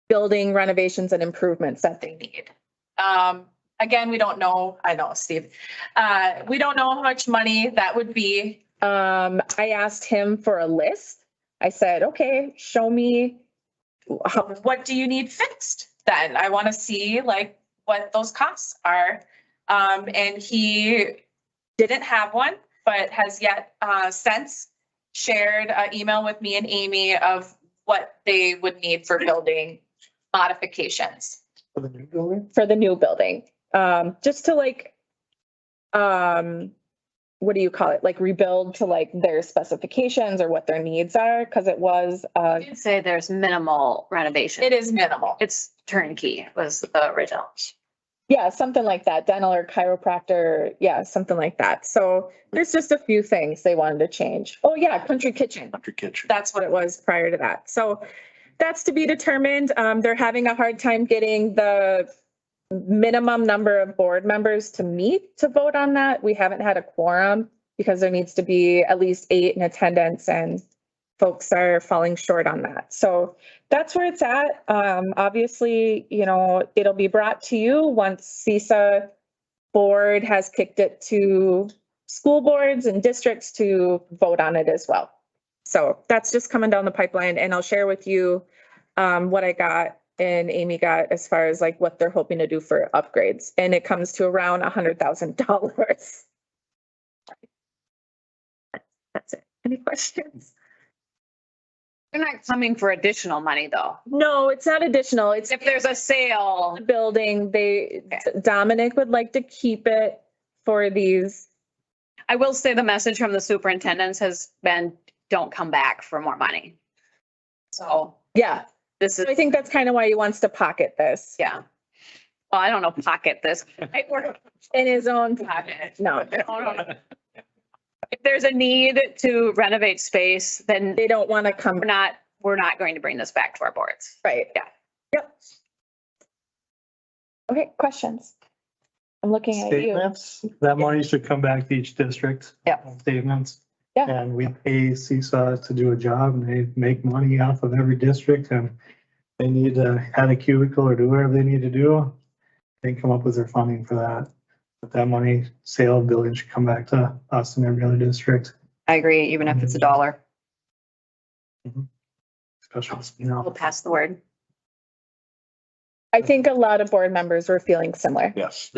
building renovations and improvements that they need. Again, we don't know. I know, Steve. We don't know how much money that would be. I asked him for a list. I said, okay, show me what do you need fixed then? I want to see like what those costs are. And he didn't have one, but has yet since shared an email with me and Amy of what they would need for building modifications. For the new building? For the new building. Just to like, what do you call it? Like rebuild to like their specifications or what their needs are, because it was. You'd say there's minimal renovation. It is minimal. It's turnkey was the original. Yeah, something like that, dental or chiropractor, yeah, something like that. So there's just a few things they wanted to change. Oh yeah, country kitchen. Country kitchen. That's what it was prior to that. So that's to be determined. They're having a hard time getting the minimum number of board members to meet to vote on that. We haven't had a quorum because there needs to be at least 8 in attendance and folks are falling short on that. So that's where it's at. Obviously, you know, it'll be brought to you once CISA board has kicked it to school boards and districts to vote on it as well. So that's just coming down the pipeline, and I'll share with you what I got and Amy got as far as like what they're hoping to do for upgrades. And it comes to around $100,000. That's it. Any questions? They're not coming for additional money though. No, it's not additional. It's if there's a sale. Building, Dominic would like to keep it for these. I will say the message from the superintendents has been, don't come back for more money. So yeah, this is. I think that's kind of why he wants to pocket this. Yeah. Well, I don't know, pocket this. In his own pocket. No. If there's a need to renovate space, then they don't want to come. We're not going to bring this back to our boards. Right. Yeah. Yep. Okay, questions? I'm looking at you. Statements, that money should come back to each district. Yeah. Statements. Yeah. And we pay CISA to do a job and they make money off of every district and they need to add a cubicle or do whatever they need to do. They come up with their funding for that. But that money, sale of building should come back to us and every other district. I agree, even if it's $1. Specials, We'll pass the word. I think a lot of board members were feeling similar. Yes.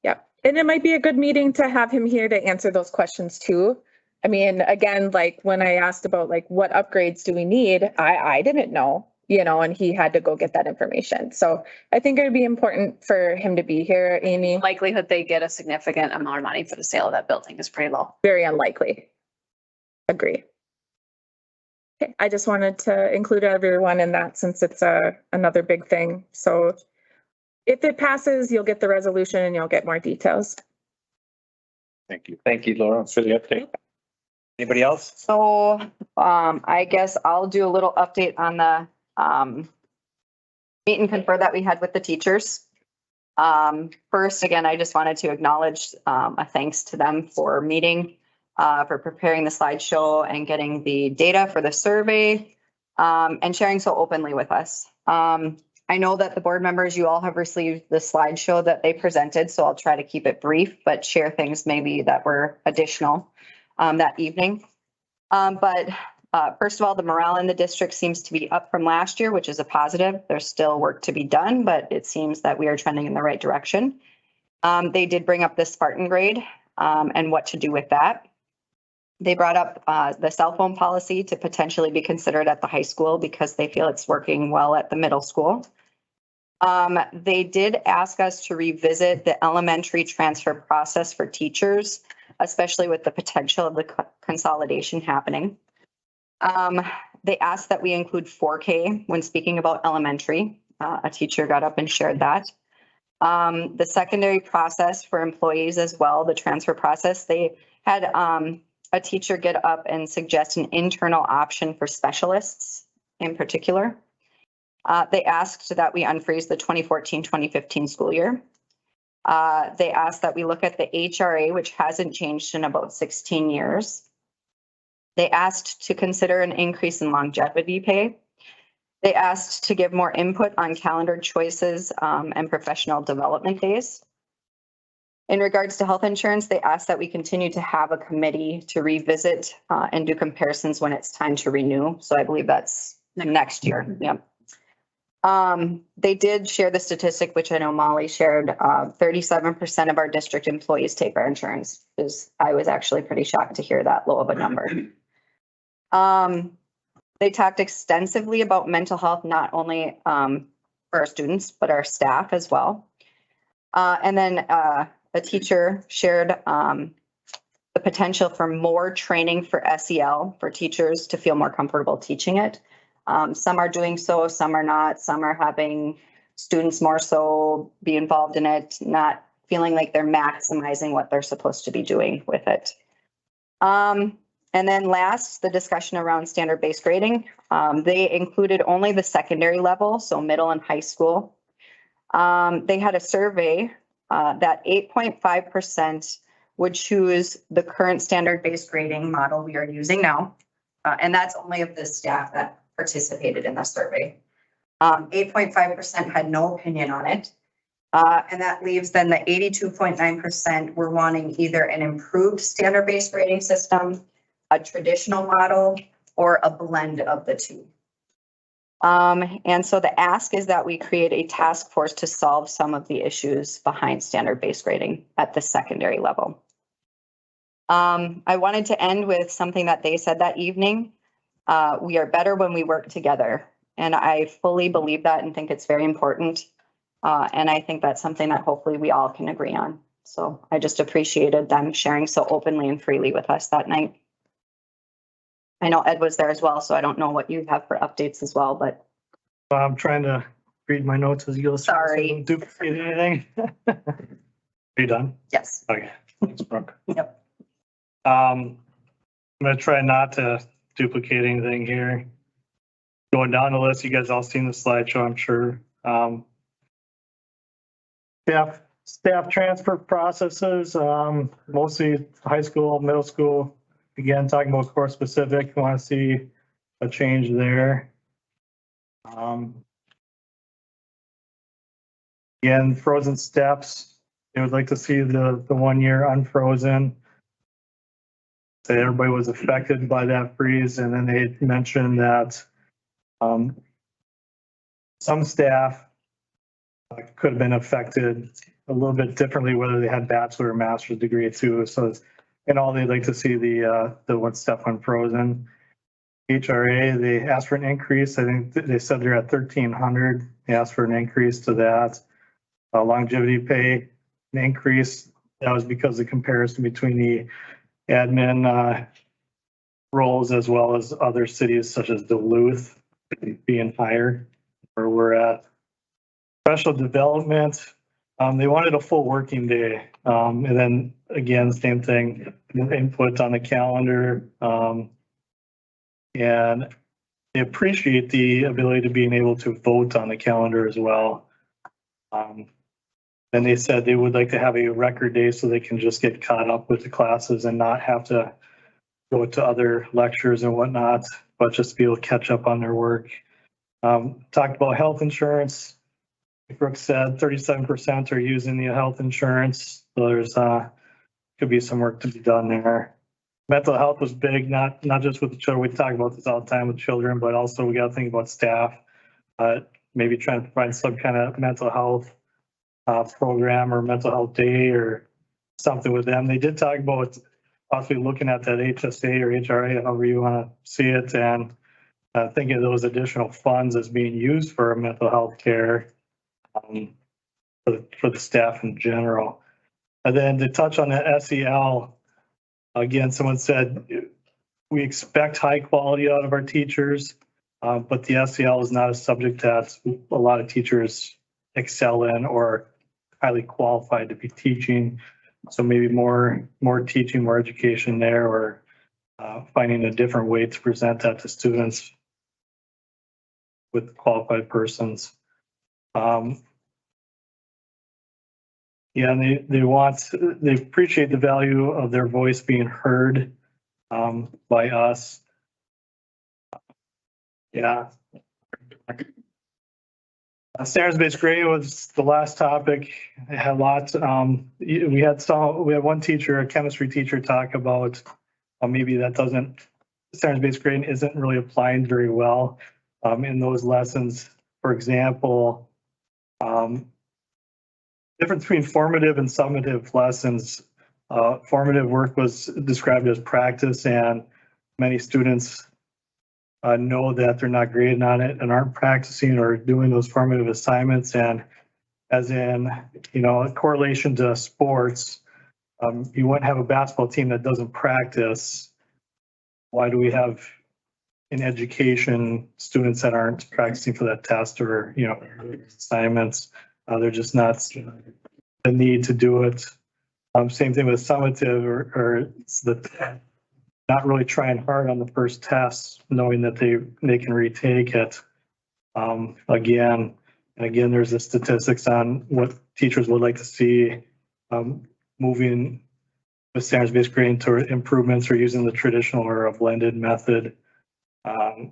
Yep. And it might be a good meeting to have him here to answer those questions too. I mean, again, like when I asked about like what upgrades do we need, I didn't know, you know, and he had to go get that information. So I think it would be important for him to be here, Amy. Likelihood they get a significant amount of money for the sale of that building is pretty low. Very unlikely. Agree. Okay, I just wanted to include everyone in that since it's another big thing. So if it passes, you'll get the resolution and you'll get more details. Thank you. Thank you, Laura, for the update. Anybody else? So, I guess I'll do a little update on the, meet and confer that we had with the teachers. First, again, I just wanted to acknowledge, a thanks to them for meeting, for preparing the slideshow and getting the data for the survey, and sharing so openly with us. I know that the board members, you all have received the slideshow that they presented, so I'll try to keep it brief, but share things maybe that were additional that evening. First of all, the morale in the district seems to be up from last year, which is a positive. There's still work to be done, but it seems that we are trending in the right direction. They did bring up the Spartan grade and what to do with that. They brought up the cell phone policy to potentially be considered at the high school because they feel it's working well at the middle school. They did ask us to revisit the elementary transfer process for teachers, especially with the potential of the consolidation happening. They asked that we include 4K when speaking about elementary. A teacher got up and shared that. The secondary process for employees as well, the transfer process, they had a teacher get up and suggest an internal option for specialists in particular. They asked that we unfreeze the 2014-2015 school year. They asked that we look at the HRA, which hasn't changed in about 16 years. They asked to consider an increase in longevity pay. They asked to give more input on calendar choices and professional development days. In regards to health insurance, they asked that we continue to have a committee to revisit and do comparisons when it's time to renew. So I believe that's next year. Yep. They did share the statistic, which I know Molly shared, 37% of our district employees take our insurance. I was actually pretty shocked to hear that low of a number. They talked extensively about mental health, not only for our students, but our staff as well. And then a teacher shared the potential for more training for SEL for teachers to feel more comfortable teaching it. Some are doing so, some are not. Some are having students more so be involved in it, not feeling like they're maximizing what they're supposed to be doing with it. And then last, the discussion around standard-based grading. They included only the secondary level, so middle and high school. They had a survey that 8.5% would choose the current standard-based grading model we are using now. And that's only of the staff that participated in the survey. 8.5% had no opinion on it. And that leaves then the 82.9% were wanting either an improved standard-based grading system, a traditional model, or a blend of the two. And so the ask is that we create a task force to solve some of the issues behind standard-based grading at the secondary level. I wanted to end with something that they said that evening. We are better when we work together. And I fully believe that and think it's very important. And I think that's something that hopefully we all can agree on. So I just appreciated them sharing so openly and freely with us that night. I know Ed was there as well, so I don't know what you have for updates as well, but. I'm trying to read my notes as you go. Sorry. So don't duplicate anything. Are you done? Yes. Okay. Thanks, Brooke. Yep. I'm gonna try not to duplicate anything here. Going down the list, you guys all seen the slideshow, I'm sure. Staff transfer processes, mostly high school, middle school. Again, talking about course specific, want to see a change there. Again, frozen steps, they would like to see the 1 year unfrozen. Say everybody was affected by that freeze, and then they mentioned that some staff could have been affected a little bit differently, whether they had bachelor or master's degree too. So in all, they'd like to see the one step unfrozen. HRA, they asked for an increase. I think they said they're at 1,300. They asked for an increase to that. Longevity pay, an increase. That was because of the comparison between the admin roles as well as other cities such as Duluth being higher where we're at. Special development, they wanted a full working day. And then again, same thing, input on the calendar. And they appreciate the ability to being able to vote on the calendar as well. And they said they would like to have a record day so they can just get caught up with the classes and not have to go to other lectures and whatnot, but just be able to catch up on their work. Talked about health insurance. Like Brooke said, 37% are using the health insurance. So there's could be some work to be done there. mental health was big, not just with the children. We talk about this all the time with children, but also we got to think about staff. Maybe trying to find some kind of mental health program or mental health day or something with them. They did talk about possibly looking at that HSA or HRA, however you want to see it, and thinking of those additional funds as being used for mental health care for the staff in general. And then to touch on the SEL, again, someone said we expect high quality out of our teachers, but the SEL is not a subject that a lot of teachers excel in or highly qualified to be teaching. So maybe more teaching, more education there, or finding a different way to present that to students with qualified persons. Yeah, and they appreciate the value of their voice being heard by us. Yeah. Standards-based grading was the last topic. I had lots. We had one teacher, a chemistry teacher, talk about maybe standards-based grading isn't really applying very well in those lessons. For example, difference between formative and summative lessons. Formative work was described as practice, and many students know that they're not graded on it and aren't practicing or doing those formative assignments. And as in, a correlation to sports, you wouldn't have a basketball team that doesn't practice. Why do we have in education students that aren't practicing for that test or, assignments? They're just not the need to do it. Same thing with summative or not really trying hard on the first test, knowing that they can retake it. Again, there's the statistics on what teachers would like to see moving with standards-based grading to improvements or using the traditional or a blended method. They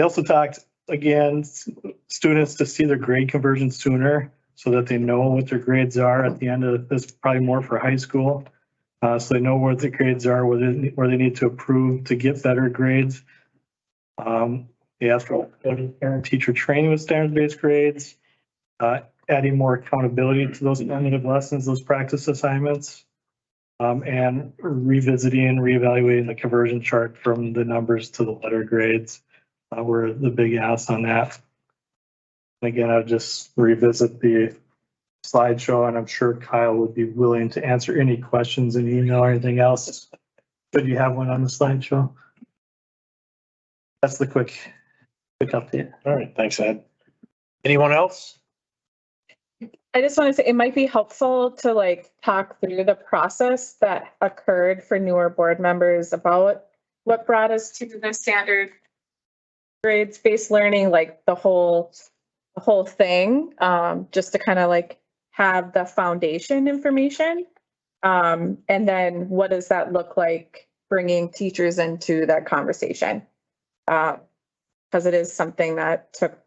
also talked, again, students to see their grade conversion sooner so that they know what their grades are at the end of this, probably more for high school. So they know where the grades are, where they need to improve to get better grades. They asked for parent-teacher training with standards-based grades, adding more accountability to those formative lessons, those practice assignments, and revisiting, reevaluating the conversion chart from the numbers to the letter grades were the big asks on that. Again, I'll just revisit the slideshow, and I'm sure Kyle would be willing to answer any questions in email or anything else. Should you have one on the slideshow? That's the quick update. All right, thanks, Ed. Anyone else? I just want to say it might be helpful to talk through the process that occurred for newer board members about what brought us to the standard grades-based learning, the whole thing, just to kind of have the foundation information. And then what does that look like bringing teachers into that conversation? Because it is something that took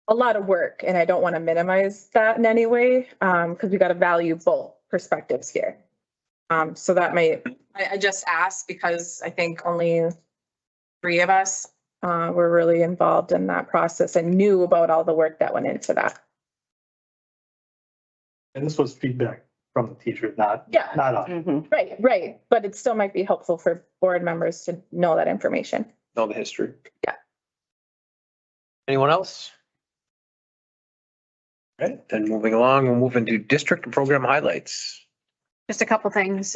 a lot of work, and I don't want to minimize that in any way, because we got to value both perspectives here. So that I just asked because I think only 3 of us were really involved in that process and knew about all the work that went into that. And this was feedback from the teachers, not us. Mm-hmm. Right. But it still might be helpful for board members to know that information. Know the history. Yeah. Anyone else? All right, then moving along, we'll move into district and program highlights. Just a couple things.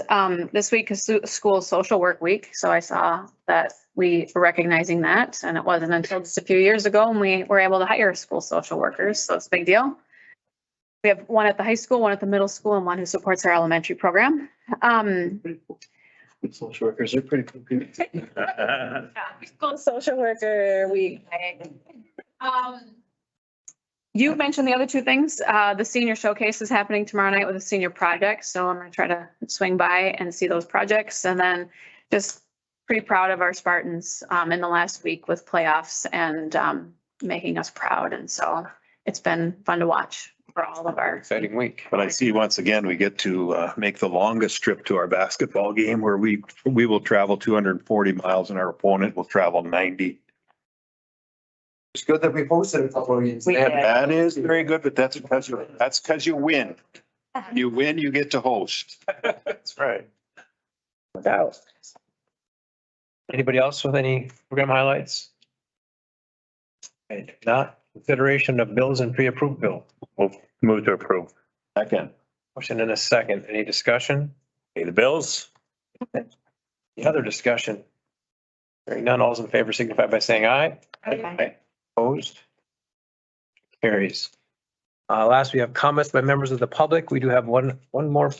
This week is school social work week, so I saw that we were recognizing that, and it wasn't until just a few years ago when we were able to hire school social workers, so it's a big deal. We have one at the high school, one at the middle school, and one who supports our elementary program. Social workers are pretty cool. School social worker week. You mentioned the other 2 things. The senior showcase is happening tomorrow night with a senior project, so I'm going to try to swing by and see those projects. And then just pretty proud of our Spartans in the last week with playoffs and making us proud. And so it's been fun to watch. for all of our. Exciting week. But I see once again, we get to make the longest trip to our basketball game where we will travel 240 miles and our opponent will travel 90. It's good that we posted a couple of games. That is very good, but that's because you win. You win, you get to host. That's right. Without. Anybody else with any program highlights? Okay, if not, consideration of bills and pre-approved bill. Move to approve. Second. Motion in a second. Any discussion? Pay the bills. Any other discussion? Hearing none, all's in favor signify by saying aye. Okay. Opposed? Carries. Last, we have comments by members of the public. We do have one more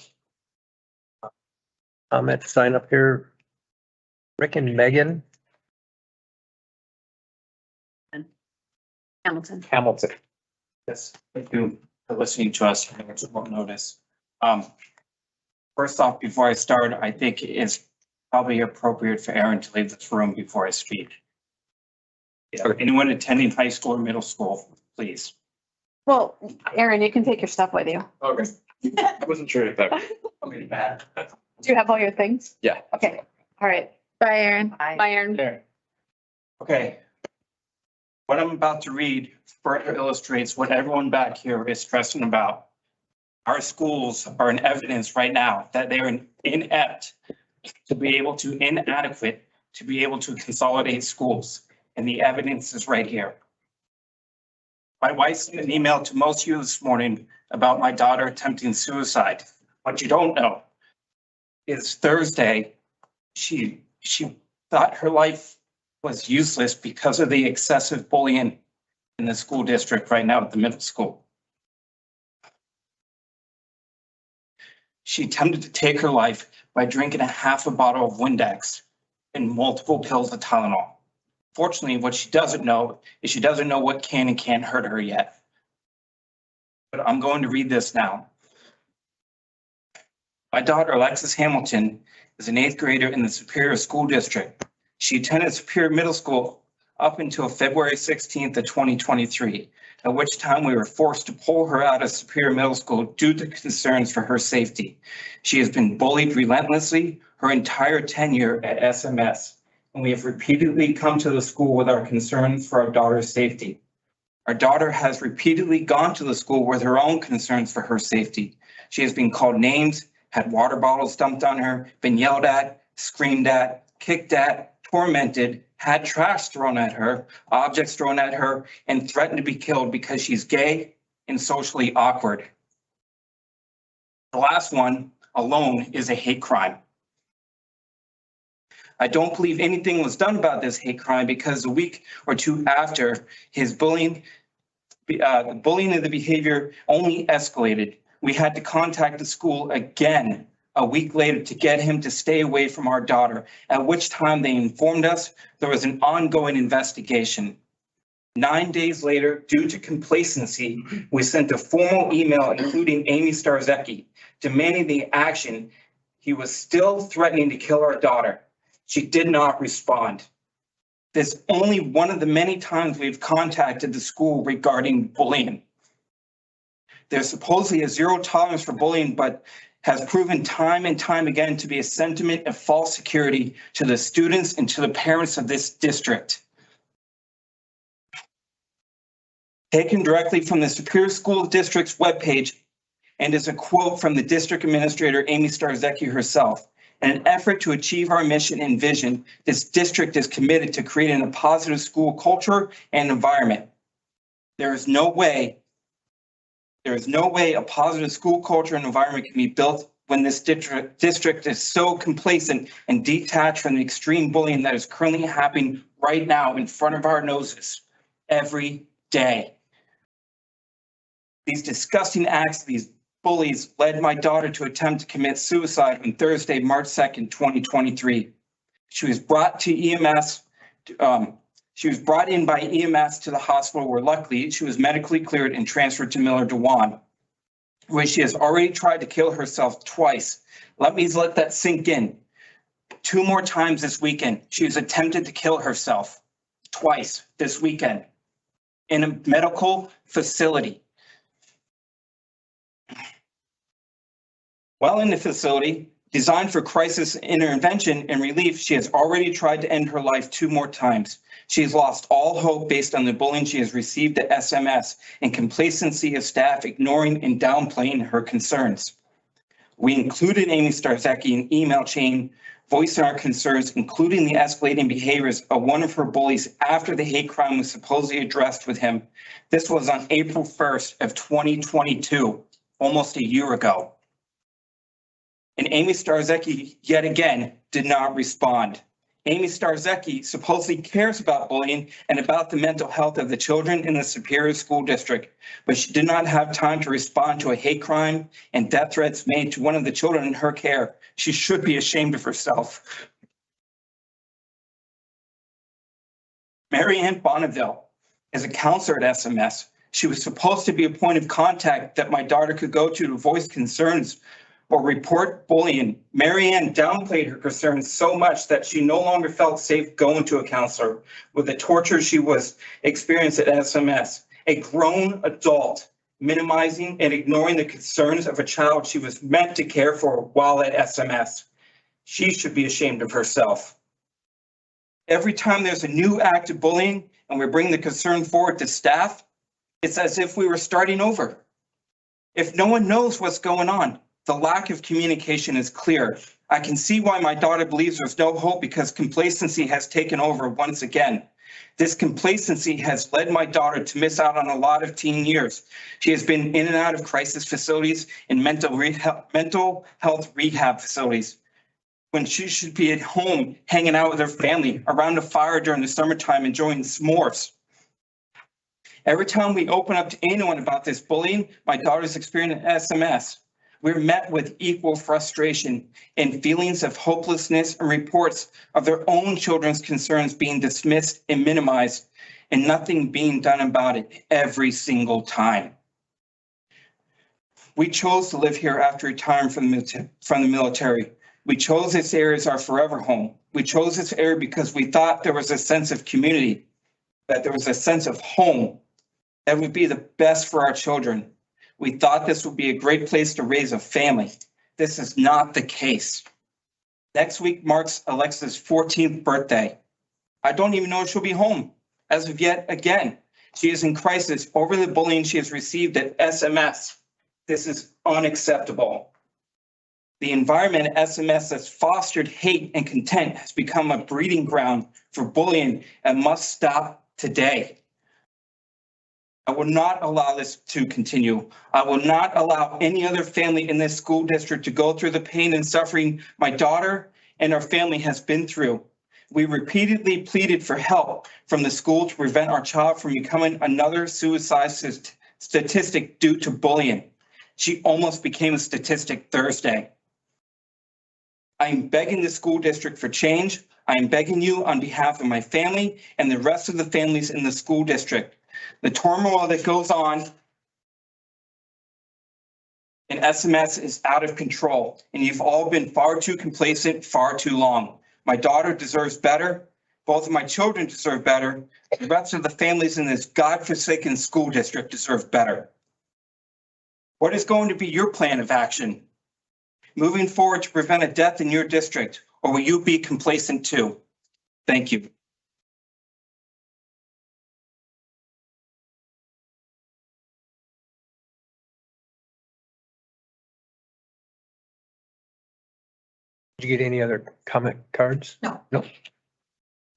comment sign up here. Rick and Megan Hamilton. Hamilton. Yes, thank you for listening to us. I won't notice. First off, before I start, I think it's probably appropriate for Aaron to leave this room before I speak. Anyone attending high school or middle school, please. Well, Aaron, you can take your stuff with you. Okay. I wasn't sure if that. I mean, bad. Do you have all your things? Yeah. Okay, all right. Bye, Aaron. Bye. Bye, Aaron. There. Okay. What I'm about to read further illustrates what everyone back here is stressing about. Our schools are in evidence right now that they're inadequate to be able to consolidate schools. And the evidence is right here. My wife sent an email to most of you this morning about my daughter attempting suicide. What you don't know is Thursday, she thought her life was useless because of the excessive bullying in the school district right now at the middle school. She attempted to take her life by drinking a half a bottle of Windex and multiple pills of Tylenol. Fortunately, what she doesn't know is she doesn't know what can and can't hurt her yet. But I'm going to read this now. My daughter, Alexis Hamilton, is an 8th grader in the Superior School District. She attended Superior Middle School up until February 16th of 2023, at which time we were forced to pull her out of Superior Middle School due to concerns for her safety. She has been bullied relentlessly her entire tenure at SMS. And we have repeatedly come to the school with our concerns for our daughter's safety. Our daughter has repeatedly gone to the school with her own concerns for her safety. She has been called names, had water bottles dumped on her, been yelled at, screamed at, kicked at, tormented, had trash thrown at her, objects thrown at her, and threatened to be killed because she's gay and socially awkward. The last one alone is a hate crime. I don't believe anything was done about this hate crime because a week or two after his bullying, the bullying and the behavior only escalated. We had to contact the school again a week later to get him to stay away from our daughter, at which time they informed us there was an ongoing investigation. 9 days later, due to complacency, we sent a formal email including Amy Starzecki demanding the action. He was still threatening to kill our daughter. She did not respond. This is only one of the many times we've contacted the school regarding bullying. There's supposedly a zero tolerance for bullying, but has proven time and time again to be a sentiment of false security to the students and to the parents of this district. Taken directly from the Superior School District's webpage and is a quote from the district administrator, Amy Starzecki herself. In an effort to achieve our mission and vision, this district is committed to creating a positive school culture and environment. There is no way a positive school culture and environment can be built when this district is so complacent and detached from the extreme bullying that is currently happening right now in front of our noses every day. These disgusting acts, these bullies led my daughter to attempt to commit suicide on Thursday, March 2nd, 2023. She was brought to EMS. She was brought in by EMS to the hospital where luckily she was medically cleared and transferred to Miller DeWan, where she has already tried to kill herself twice. Let that sink in. 2 more times this weekend. She has attempted to kill herself twice this weekend in a medical facility. While in the facility, designed for crisis intervention and relief, she has already tried to end her life 2 more times. She has lost all hope based on the bullying she has received at SMS and complacency of staff ignoring and downplaying her concerns. We included Amy Starzecki in email chain voicing our concerns, including the escalating behaviors of one of her bullies after the hate crime was supposedly addressed with him. This was on April 1st of 2022, almost a year ago. And Amy Starzecki, yet again, did not respond. Amy Starzecki supposedly cares about bullying and about the mental health of the children in the Superior School District, but she did not have time to respond to a hate crime and death threats made to one of the children in her care. She should be ashamed of herself. Mary Ann Bonneville is a counselor at SMS. She was supposed to be a point of contact that my daughter could go to voice concerns or report bullying. Mary Ann downplayed her concerns so much that she no longer felt safe going to a counselor with the torture she was experiencing at SMS. A grown adult minimizing and ignoring the concerns of a child she was meant to care for while at SMS. She should be ashamed of herself. Every time there's a new act of bullying and we bring the concern forward to staff, it's as if we were starting over. If no one knows what's going on, the lack of communication is clear. I can see why my daughter believes there's no hope because complacency has taken over once again. This complacency has led my daughter to miss out on a lot of teen years. She has been in and out of crisis facilities and mental health rehab facilities when she should be at home hanging out with her family around a fire during the summertime enjoying s'mores. Every time we open up to anyone about this bullying, my daughter's experiencing SMS. We're met with equal frustration and feelings of hopelessness and reports of their own children's concerns being dismissed and minimized and nothing being done about it every single time. We chose to live here after retiring from the military. We chose this area as our forever home. We chose this area because we thought there was a sense of community, that there was a sense of home that would be the best for our children. We thought this would be a great place to raise a family. This is not the case. Next week marks Alexa's 14th birthday. I don't even know if she'll be home as of yet again. She is in crisis over the bullying she has received at SMS. This is unacceptable. The environment at SMS that's fostered hate and contempt has become a breeding ground for bullying and must stop today. I will not allow this to continue. I will not allow any other family in this school district to go through the pain and suffering my daughter and our family has been through. We repeatedly pleaded for help from the school to prevent our child from becoming another suicide statistic due to bullying. She almost became a statistic Thursday. I am begging the school district for change. I am begging you on behalf of my family and the rest of the families in the school district. The turmoil that goes on in SMS is out of control, and you've all been far too complacent, far too long. My daughter deserves better. Both of my children deserve better. The rest of the families in this godforsaken school district deserve better. What is going to be your plan of action moving forward to prevent a death in your district, or will you be complacent too? Thank you. Did you get any other comment cards? No. No. All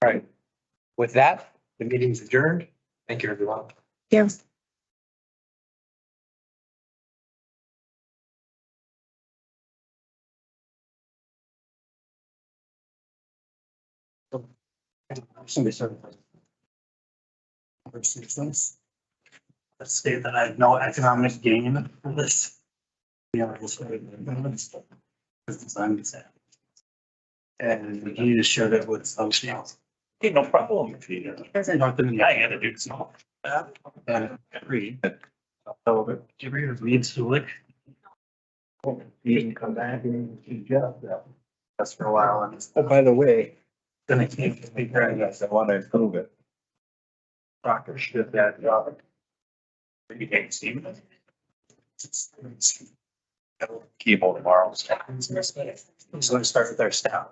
right. With that, the meeting's adjourned. Thank you, everyone. Yeah. Somebody said. Let's state that I have no economic gain for this. Yeah, I'm sad. And you just showed it with some else. Hey, no problem. If you nothing, I had to do some. And read. So, did you read Sulik? You can come back and do job that. That's for a while. And Oh, by the way, then I came to be I want to improve it. Proctor should have that job. You can't see it. chemo tomorrow. Who's going to start with our staff?